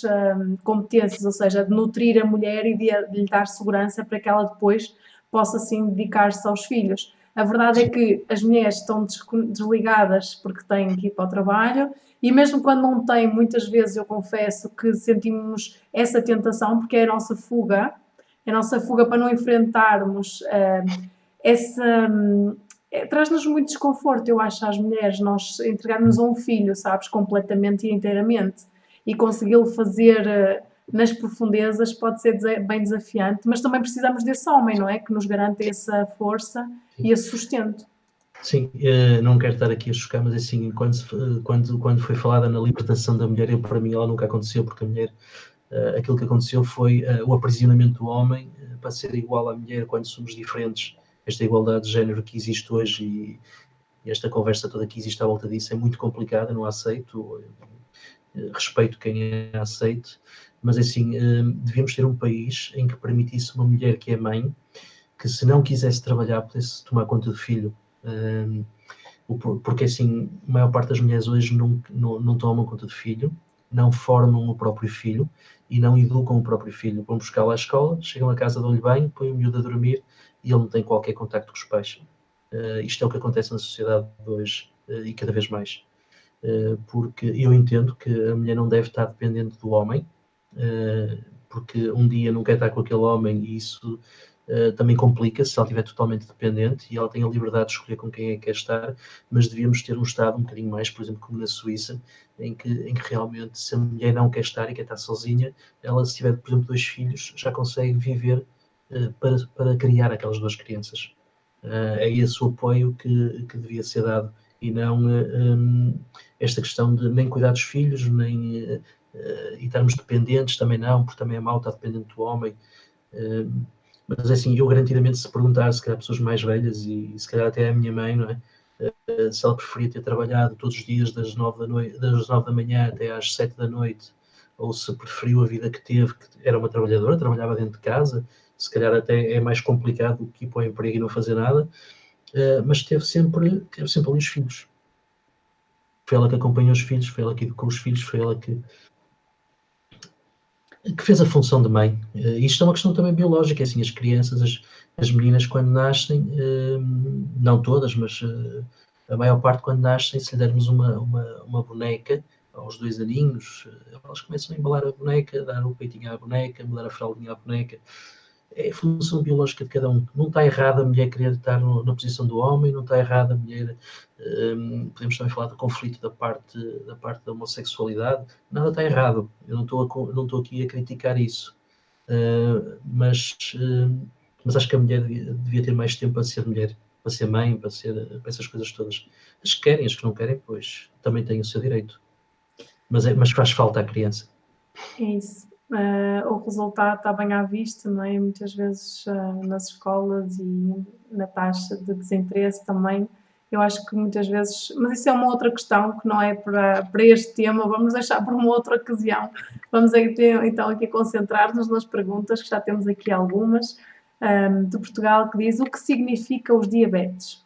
competências, ou seja, de nutrir a mulher e de lhe dar segurança para que ela depois possa assim dedicar-se aos filhos. A verdade é Sim, que as mulheres estão desligadas porque têm que ir para o trabalho e mesmo quando não têm, muitas vezes eu confesso que sentimos essa tentação porque é a nossa fuga para não enfrentarmos essa. Traz-nos muito desconforto, eu acho, às mulheres, nós entregarmos a um filho, sabes, completamente e inteiramente, e consegui-lo fazer nas profundezas pode ser bem desafiante, mas também precisamos desse homem, não é? Que nos garante essa força sim. e esse sustento. Sim, não quero estar aqui a chocar, mas assim, quando foi falada na libertação da mulher, para mim ela nunca aconteceu, porque a mulher, aquilo que aconteceu foi o aprisionamento do homem para ser igual à mulher quando somos diferentes. Esta igualdade de género que existe hoje e esta conversa toda que existe à volta disso é muito complicada, não aceito, respeito quem a aceite, mas assim, devíamos ter um país em que permitisse uma mulher que é mãe, que se não quisesse trabalhar, pudesse tomar conta do filho. Porque assim, a maior parte das mulheres hoje não tomam conta do filho, não formam o próprio filho e não educam o próprio filho. Vão buscá-lo à escola, chegam a casa, dão-lhe banho, põem o miúdo a dormir e ele não tem qualquer contacto com os pais. Isto é o que acontece na sociedade de hoje e cada vez mais. Porque eu entendo que a mulher não deve estar dependente do homem, porque um dia não quer estar com aquele homem e isso também complica se ela estiver totalmente dependente e ela tem a liberdade de escolher com quem é que quer estar, mas devíamos ter um Estado um bocadinho mais, por exemplo, como na Suíça, em que realmente se a mulher não quer estar e quer estar sozinha, ela se tiver, por exemplo, 2 filhos, já consegue viver para criar aquelas 2 crianças. É esse o apoio que devia ser dado e não esta questão de nem cuidar dos filhos, nem e estarmos dependentes, também não, porque também é mau estar dependente do homem. Mas assim, eu garantidamente, se perguntar, se calhar pessoas mais velhas e se calhar até a minha mãe, não é? Se ela preferia ter trabalhado todos os dias das 9 da noite, das 9 da manhã até às 7 da noite, ou se preferiu a vida que teve, que era uma trabalhadora, trabalhava dentro de casa, se calhar até é mais complicado do que ir para o emprego e não fazer nada, mas teve sempre ali os filhos. Foi ela que acompanhou os filhos, foi ela que educou os filhos, foi ela que fez a função de mãe. Isto é uma questão também biológica, assim, as crianças, as meninas quando nascem, não todas, mas a maior parte quando nascem, se lhe dermos uma boneca, aos 2 aninhos, elas começam a embalar a boneca, dar o peitinho à boneca, mudar a fraldinha à boneca. É a função biológica de cada um. Não está errado a mulher querer estar na posição do homem, não está errado a mulher. Podemos também falar do conflito da parte da homossexualidade. Nada está errado. Eu não estou aqui a criticar isso. Mas acho que a mulher devia ter mais tempo para ser mulher, para ser mãe, para essas coisas todas. As que querem, as que não querem, pois também têm o seu direito. Mas faz falta à criança. É isso. O resultado está bem à vista, não é? Muitas vezes nas escolas e na taxa de desinteresse também. Eu acho que muitas vezes, mas isso é uma outra questão que não é para este tema, vamos deixar para uma outra ocasião. Vamos então aqui concentrar-nos nas perguntas, que já temos aqui algumas, de Portugal, que diz: o que significa os diabetes?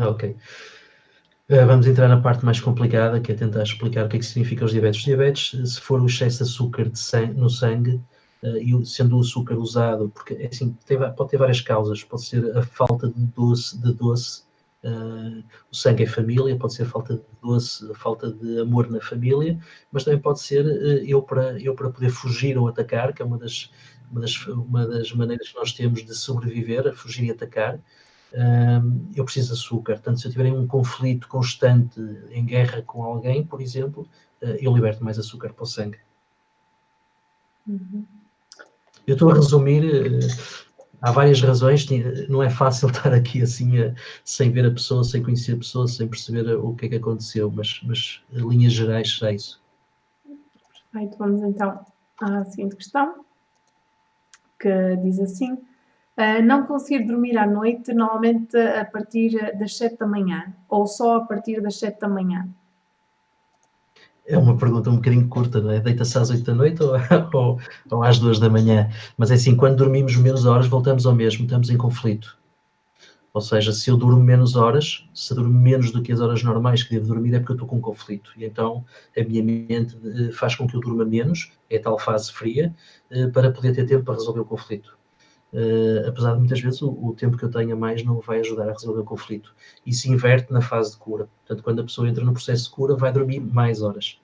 Ok. Vamos entrar na parte mais complicada, que é tentar explicar o que é que significa os diabetes. Os diabetes, se for o excesso de açúcar no sangue, e sendo o açúcar usado, porque assim, pode ter várias causas, pode ser a falta de doce, o sangue é família, pode ser falta de doce, a falta de amor na família, mas também pode ser eu para poder fugir ou atacar, que é uma das maneiras que nós temos de sobreviver, a fugir e atacar. Eu preciso de açúcar. Portanto, se eu tiver um conflito constante em guerra com alguém, por exemplo, eu liberto mais açúcar para o sangue. Uhum. Eu estou a resumir, há várias razões, não é fácil estar aqui assim, sem ver a pessoa, sem conhecer a pessoa, sem perceber o que é que aconteceu, mas linhas gerais será isso. Perfeito, vamos então à seguinte questão, que diz assim: não conseguir dormir à noite, normalmente a partir das 7 da manhã, ou só a partir das 7 da manhã? É uma pergunta um bocadinho curta, não é? Deita-se às 8 da noite ou às 2 da manhã? Mas é assim, quando dormimos menos horas, voltamos ao mesmo, estamos em conflito. Ou seja, se eu durmo menos horas, se durmo menos do que as horas normais que devo dormir, é porque eu estou com conflito. E então a minha mente faz com que eu durma menos, é a tal fase fria, para poder ter tempo para resolver o conflito. Apesar de muitas vezes o tempo que eu tenho a mais não vai ajudar a resolver o conflito. E se inverte na fase de cura. Portanto, quando a pessoa entra no processo de cura, vai dormir mais horas.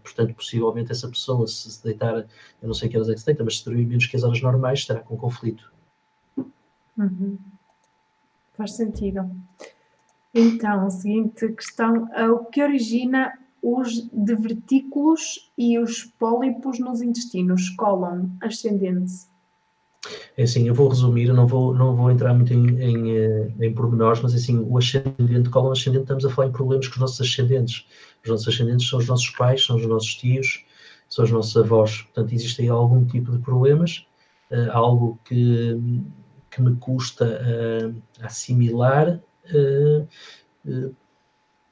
Portanto, possivelmente essa pessoa, se deitar, eu não sei que horas é que se deita, mas se dormir menos que as horas normais, estará com conflito. Uhum. Faz sentido. Então, a seguinte questão: o que origina os divertículos e os pólipos nos intestinos? Cólon ascendente. É assim, eu vou resumir, eu não vou entrar muito em pormenores, mas assim, o ascendente, cólon ascendente, estamos a falar em problemas com os nossos ascendentes. Os nossos ascendentes são os nossos pais, são os nossos tios, são os nossos avós. Portanto, existe aí algum tipo de problemas, algo que me custa assimilar,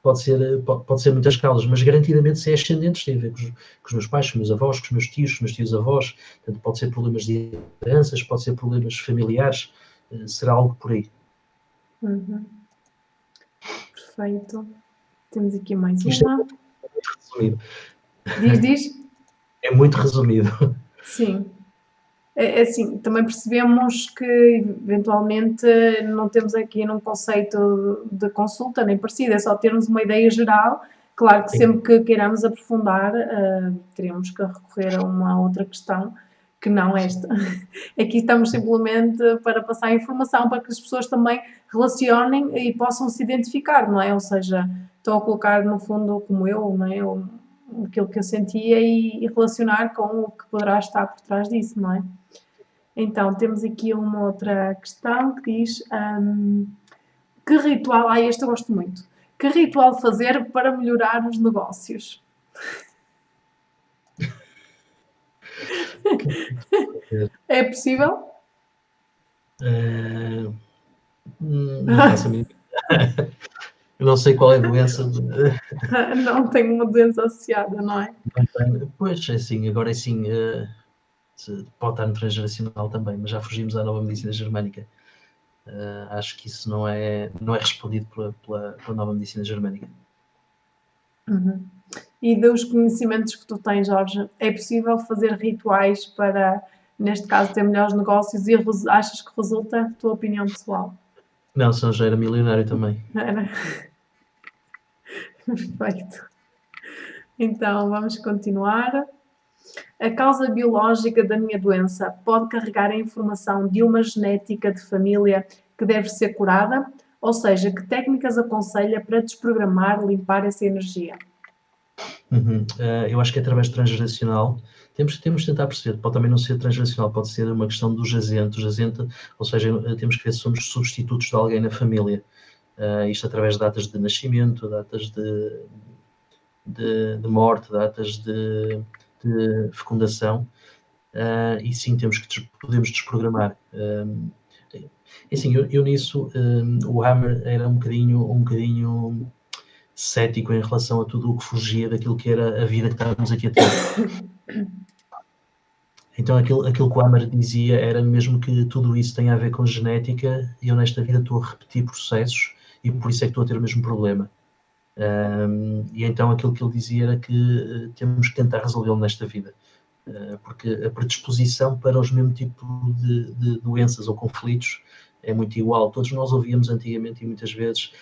pode ser muitas causas, mas garantidamente se é ascendentes, tem a ver com os meus pais, com os meus avós, com os meus tios-avós, portanto pode ser problemas de heranças, pode ser problemas familiares, será algo por aí. Uhum. Perfeito. Temos aqui mais Isto uma. é muito resumido. Diz. É muito resumido. Sim. É assim, também percebemos que eventualmente não temos aqui num conceito de consulta nem parecido, é só termos uma ideia geral. Claro que Sim, sempre que queiramos aprofundar, teremos que recorrer a uma outra questão que não sim. esta. Aqui estamos simplesmente para passar a informação para que as pessoas também relacionem e possam se identificar, não é? Ou seja, estou a colocar no fundo como eu, não é? Aquilo que eu sentia e relacionar com o que poderá estar por trás disso, não é? Então, temos aqui uma outra questão que diz: que ritual. Ah, este eu gosto muito. Que ritual fazer para melhorar os negócios? É possível? Eh, não faço a mínima. Eu não sei qual é a doença. Não tenho uma doença associada, não é? Não tenho. Pois, é assim, agora é assim, pode estar no transgeracional também, mas já fugimos à nova medicina germânica. Acho que isso não é respondido pela nova medicina germânica. Uhum. E dos conhecimentos que tu tens, Jorge, é possível fazer rituais para, neste caso, ter melhores negócios e achas que resulta? Tua opinião pessoal? Não, senão já era milionário também. Era perfeito. Então, vamos continuar. A causa biológica da minha doença pode carregar a informação de uma genética de família que deve ser curada? Ou seja, que técnicas aconselha para desprogramar, limpar essa energia? Uhum. Eu acho que é através do transgeracional. Temos de tentar perceber, pode também não ser transgeracional, pode ser uma questão do jazente. O jazente, ou seja, temos que ver se somos substitutos de alguém na família. Isto através de datas de nascimento, datas de morte, datas de fecundação. E sim, podemos desprogramar. Assim, eu nisso, o Hammer era um bocadinho cético em relação a tudo o que fugia daquilo que era a vida que estávamos aqui a ter. Então aquilo que o Hammer dizia era mesmo que tudo isso tem a ver com genética e eu nesta vida estou a repetir processos e por isso é que estou a ter o mesmo problema. E então aquilo que ele dizia era que temos que tentar resolvê-lo nesta vida. Porque a predisposição para os mesmos tipos de doenças ou conflitos é muito igual. Todos nós ouvíamos antigamente e muitas vezes,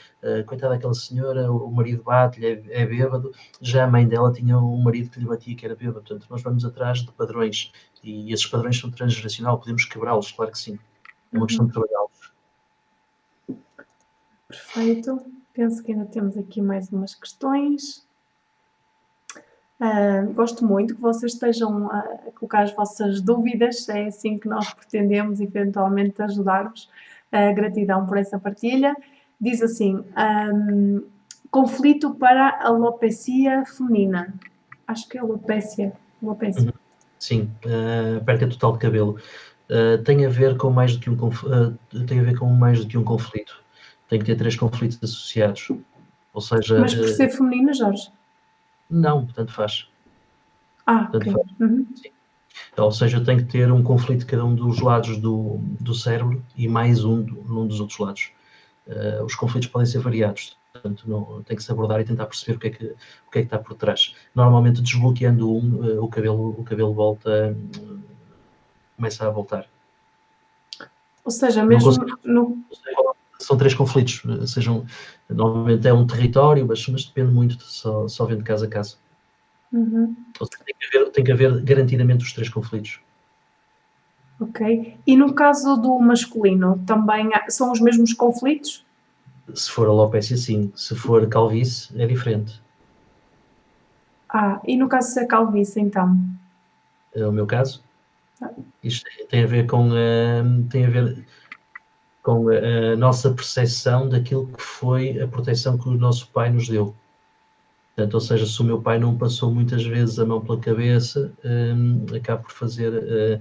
coitada daquela senhora, o marido bate-lhe, é bêbado, já a mãe dela tinha um marido que lhe batia que era bêbado. Portanto, nós vamos atrás de padrões e esses padrões são transgeracionais, podemos quebrá-los, claro que sim. É uma questão de trabalhá-los. Perfeito. Penso que ainda temos aqui mais umas questões. Gosto muito que vocês estejam a colocar as vossas dúvidas, é assim que nós pretendemos eventualmente ajudar-vos. Gratidão por essa partilha. Diz assim: conflito para a alopecia feminina. Acho que é alopecia. Alopecia. Sim, perca total de cabelo. Tem a ver com mais do que tem a ver com mais do que um conflito. Tem que ter 3 conflitos associados. Ou seja, Mas por ser feminina, Jorge? não, tanto faz. Ah, ok. Tanto faz. Uhum. Sim. Ou seja, tem que ter um conflito de cada um dos lados do cérebro e mais num dos outros lados. Os conflitos podem ser variados, portanto, tem que se abordar e tentar perceber o que é que está por trás. Normalmente, desbloqueando o cabelo volta, começa a voltar. Ou seja, Não mesmo consigo, no. são 3 conflitos, normalmente é um território, mas depende muito, só vendo caso a caso. Uhum. Ou seja, tem que haver garantidamente os 3 conflitos. Ok. E no caso do masculino, também são os mesmos conflitos? Se for alopecia, sim. Se for calvície, é diferente. Ah, e no caso da calvície, então? É o meu caso. Isto tem a ver com a nossa percepção daquilo que foi a proteção que o nosso pai nos deu. Portanto, ou seja, se o meu pai não passou muitas vezes a mão pela cabeça, acaba por fazer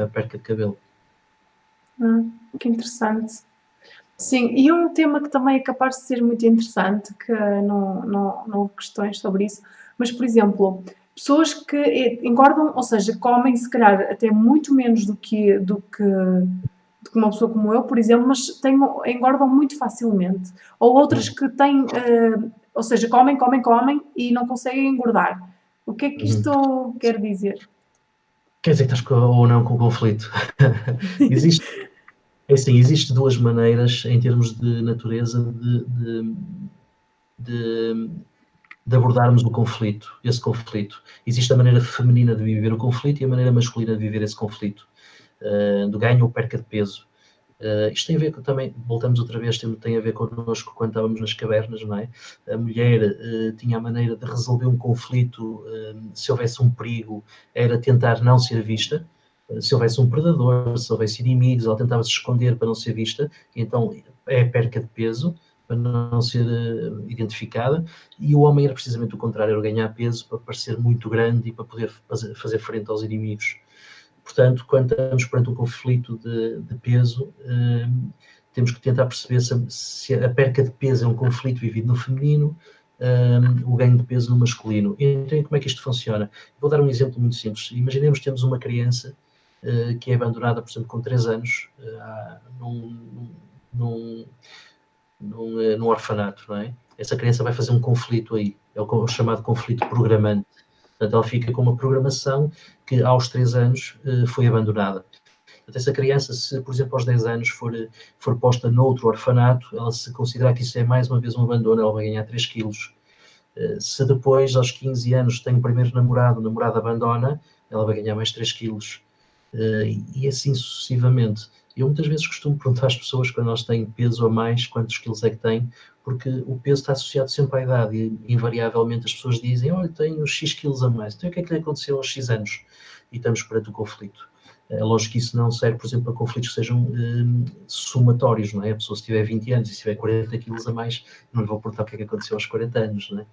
a perca de cabelo. Que interessante. Sim, e um tema que também é capaz de ser muito interessante, que não houve questões sobre isso, mas, por exemplo, pessoas que engordam, ou seja, comem se calhar até muito menos do que uma pessoa como eu, por exemplo, mas engordam muito facilmente. Ou outras que têm, ou seja, comem e não conseguem engordar. O que é que Uhum. isto quer dizer? Quer dizer que estás ou não com o conflito. Existe, assim, existe duas maneiras em termos de natureza de, de abordarmos o conflito, esse conflito. Existe a maneira feminina de viver o conflito e a maneira masculina de viver esse conflito, do ganho ou perca de peso. Isto tem a ver com, também, voltamos outra vez, tem a ver connosco quando estávamos nas cavernas, não é? A mulher tinha a maneira de resolver um conflito, se houvesse um perigo, era tentar não ser vista. Se houvesse um predador, se houvesse inimigos, ela tentava se esconder para não ser vista, então é perca de peso, para não ser identificada, e o homem era precisamente o contrário, era ganhar peso para parecer muito grande e para poder fazer frente aos inimigos. Portanto, quando estamos perante um conflito de peso, temos que tentar perceber se a perca de peso é um conflito vivido no feminino, o ganho de peso no masculino. Então, como é que isto funciona? Vou dar um exemplo muito simples. Imaginemos que temos uma criança que é abandonada, por exemplo, com 3 anos, num orfanato, não é? Essa criança vai fazer um conflito aí, é o chamado conflito programante. Portanto, ela fica com uma programação que aos 3 anos foi abandonada. Portanto, essa criança, se, por exemplo, aos 10 anos for posta noutro orfanato, ela se considerar que isso é mais uma vez um abandono, ela vai ganhar 3 quilos. Se depois, aos 15 anos, tem o primeiro namorado, o namorado abandona, ela vai ganhar mais 3 quilos. E assim sucessivamente. Eu muitas vezes costumo perguntar às pessoas, quando elas têm peso a mais, quantos quilos é que têm, porque o peso está associado sempre à idade e invariavelmente as pessoas dizem, olha, tenho X quilos a mais. Então o que é que lhe aconteceu aos X anos? E estamos perante o conflito. É lógico que isso não serve, por exemplo, para conflitos que sejam somatórios, não é? A pessoa se tiver 20 anos e se tiver 40 quilos a mais, não lhe vou perguntar o que é que aconteceu aos 40 anos, não é?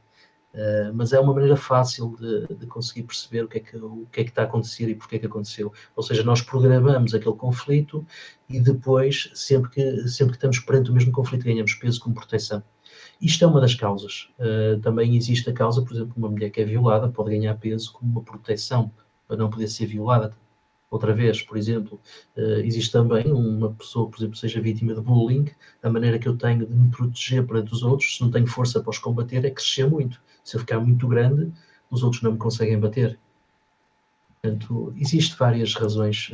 Mas é uma maneira fácil de conseguir perceber o que é que está a acontecer e porque é que aconteceu. Ou seja, nós programamos aquele conflito e depois, sempre que estamos perante o mesmo conflito, ganhamos peso como proteção. Isto é uma das causas. Também existe a causa, por exemplo, uma mulher que é violada pode ganhar peso como uma proteção para não poder ser violada. Outra vez, por exemplo, existe também uma pessoa, por exemplo, seja vítima de bullying, a maneira que eu tenho de me proteger perante os outros, se não tenho força para os combater, é crescer muito. Se eu ficar muito grande, os outros não me conseguem bater. Portanto, existem várias razões,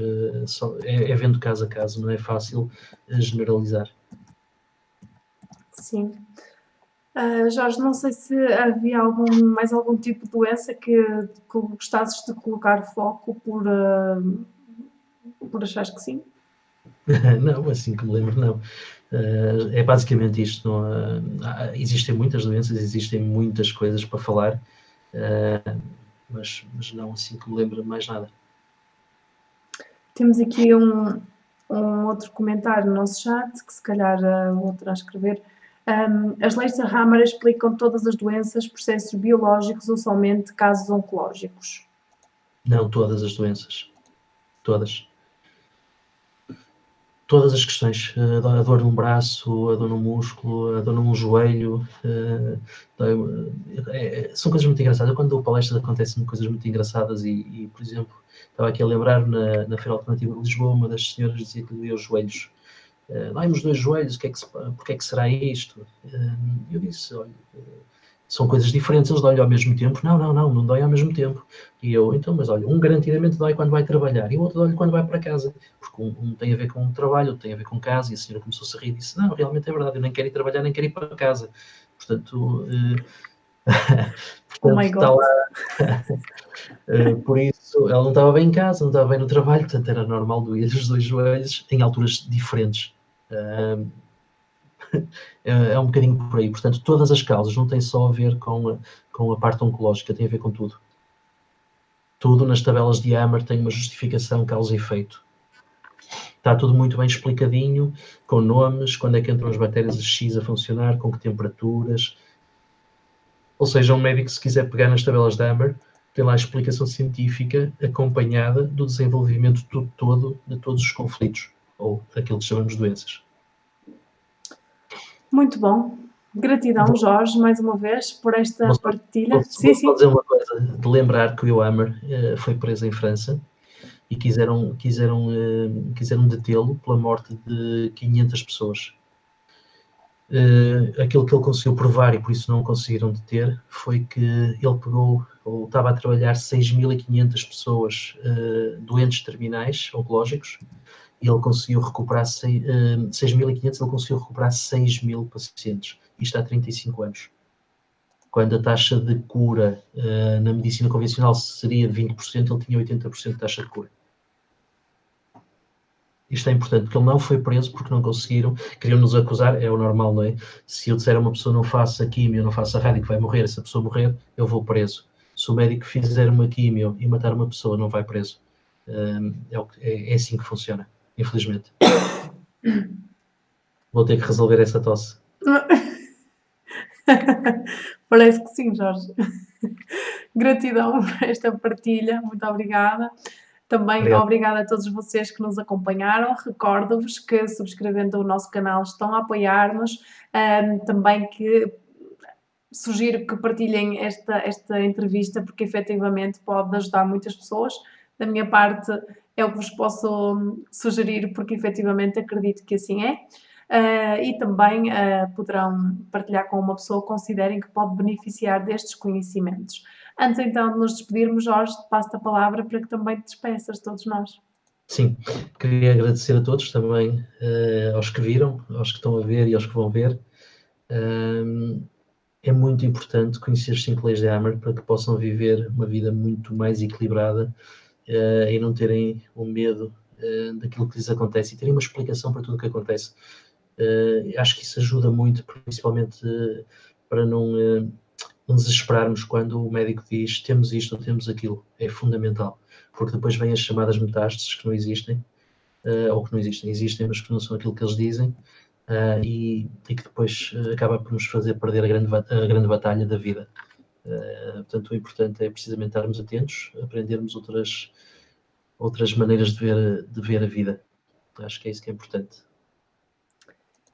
é vendo caso a caso, não é fácil generalizar. Sim. Jorge, não sei se havia mais algum tipo de doença que gostasses de colocar foco por achares que sim? Não, assim que me lembro, não. É basicamente isto. Existem muitas doenças, existem muitas coisas para falar, mas não assim que me lembro de mais nada. Temos aqui um outro comentário no nosso chat, que se calhar vou terá a escrever. As leis de Hammer explicam todas as doenças, processos biológicos ou somente casos oncológicos? Não, todas as doenças. Todas. Todas as questões, a dor num braço, a dor num músculo, a dor num joelho, são coisas muito engraçadas. Eu, quando dou palestras, acontecem coisas muito engraçadas e, por exemplo, estava aqui a lembrar na Feira Alternativa de Lisboa, uma das senhoras dizia que doía os joelhos. Dói-me os 2 joelhos, porque é que será isto? Eu disse, olha, são coisas diferentes, eles dói ao mesmo tempo. Não dói ao mesmo tempo. E eu, então, mas olha, um garantidamente dói quando vai trabalhar e o outro dói quando vai para casa. Porque um tem a ver com o trabalho, outro tem a ver com casa. E a senhora começou a rir e disse, não, realmente é verdade, eu nem quero ir trabalhar, nem quero ir para casa. Portanto, Oh my está God. lá. Por isso, ela não estava bem em casa, não estava bem no trabalho, portanto era normal doer os 2 joelhos em alturas diferentes. É um bocadinho por aí. Portanto, todas as causas não têm só a ver com a parte oncológica, tem a ver com tudo. Tudo nas tabelas de Hammer tem uma justificação causa e efeito. Está tudo muito bem explicadinho, com nomes, quando é que entram as bactérias X a funcionar, com que temperaturas. Ou seja, um médico, se quiser pegar nas tabelas de Hammer, tem lá a explicação científica acompanhada do desenvolvimento todo de todos os conflitos, ou aquilo que chamamos de doenças. Muito bom. Gratidão, Jorge, mais uma vez, por esta partilha. Sim. Vou dizer uma coisa, de lembrar que o Hammer foi preso em França e quiseram detê-lo pela morte de 500 pessoas. Aquilo que ele conseguiu provar, e por isso não conseguiram deter, foi que ele pegou, ou estava a trabalhar 6.500 pessoas doentes terminais, oncológicos, e ele conseguiu recuperar 6.500, ele conseguiu recuperar 6.000 pacientes, isto há 35 anos. Quando a taxa de cura na medicina convencional seria de 20%, ele tinha 80% de taxa de cura. Isto é importante, porque ele não foi preso porque não conseguiram, queriam nos acusar, é o normal, não é? Se eu disser a uma pessoa não faça químio, não faça rádio, que vai morrer, se a pessoa morrer, eu vou preso. Se o médico fizer uma químio e matar uma pessoa, não vai preso. É assim que funciona, infelizmente. Vou ter que resolver essa tosse. Parece que sim, Jorge. Gratidão por esta partilha, muito obrigada. Também Obrigado. obrigada a todos vocês que nos acompanharam. Recordo-vos que, subscrevendo o nosso canal, estão a apoiar-nos. Também que sugiro que partilhem esta entrevista, porque efetivamente pode ajudar muitas pessoas. Da minha parte, é o que vos posso sugerir, porque efetivamente acredito que assim é. E também poderão partilhar com uma pessoa que considerem que pode beneficiar destes conhecimentos. Antes então de nos despedirmos, Jorge, passo-te a palavra para que também te despeças, todos nós. Sim, queria agradecer a todos também, aos que viram, aos que estão a ver e aos que vão ver. É muito importante conhecer as 5 leis de Hammer para que possam viver uma vida muito mais equilibrada e não terem o medo daquilo que lhes acontece e terem uma explicação para tudo o que acontece. Acho que isso ajuda muito, principalmente para não nos desesperarmos quando o médico diz temos isto ou temos aquilo. É fundamental, porque depois vêm as chamadas metástases que não existem, ou que não existem, mas que não são aquilo que eles dizem. E que depois acaba por nos fazer perder a grande batalha da vida. Portanto, o importante é precisamente estarmos atentos, aprendermos outras maneiras de ver a vida. Acho que é isso que é importante.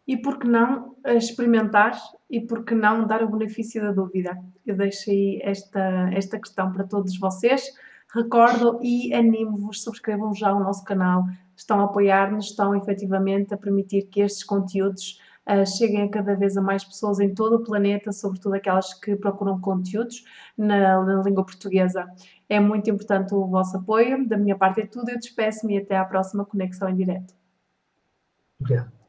E por que não experimentar e por que não dar o benefício da dúvida? Eu deixo aí esta questão para todos vocês. Recordo e animo-vos, subscrevam já o nosso canal. Estão a apoiar-nos, estão efetivamente a permitir que estes conteúdos cheguem a cada vez a mais pessoas em todo o planeta, sobretudo aquelas que procuram conteúdos na língua portuguesa. É muito importante o vosso apoio. Da minha parte é tudo. Eu despeço-me e até à próxima Conexão em Direto. Obrigado.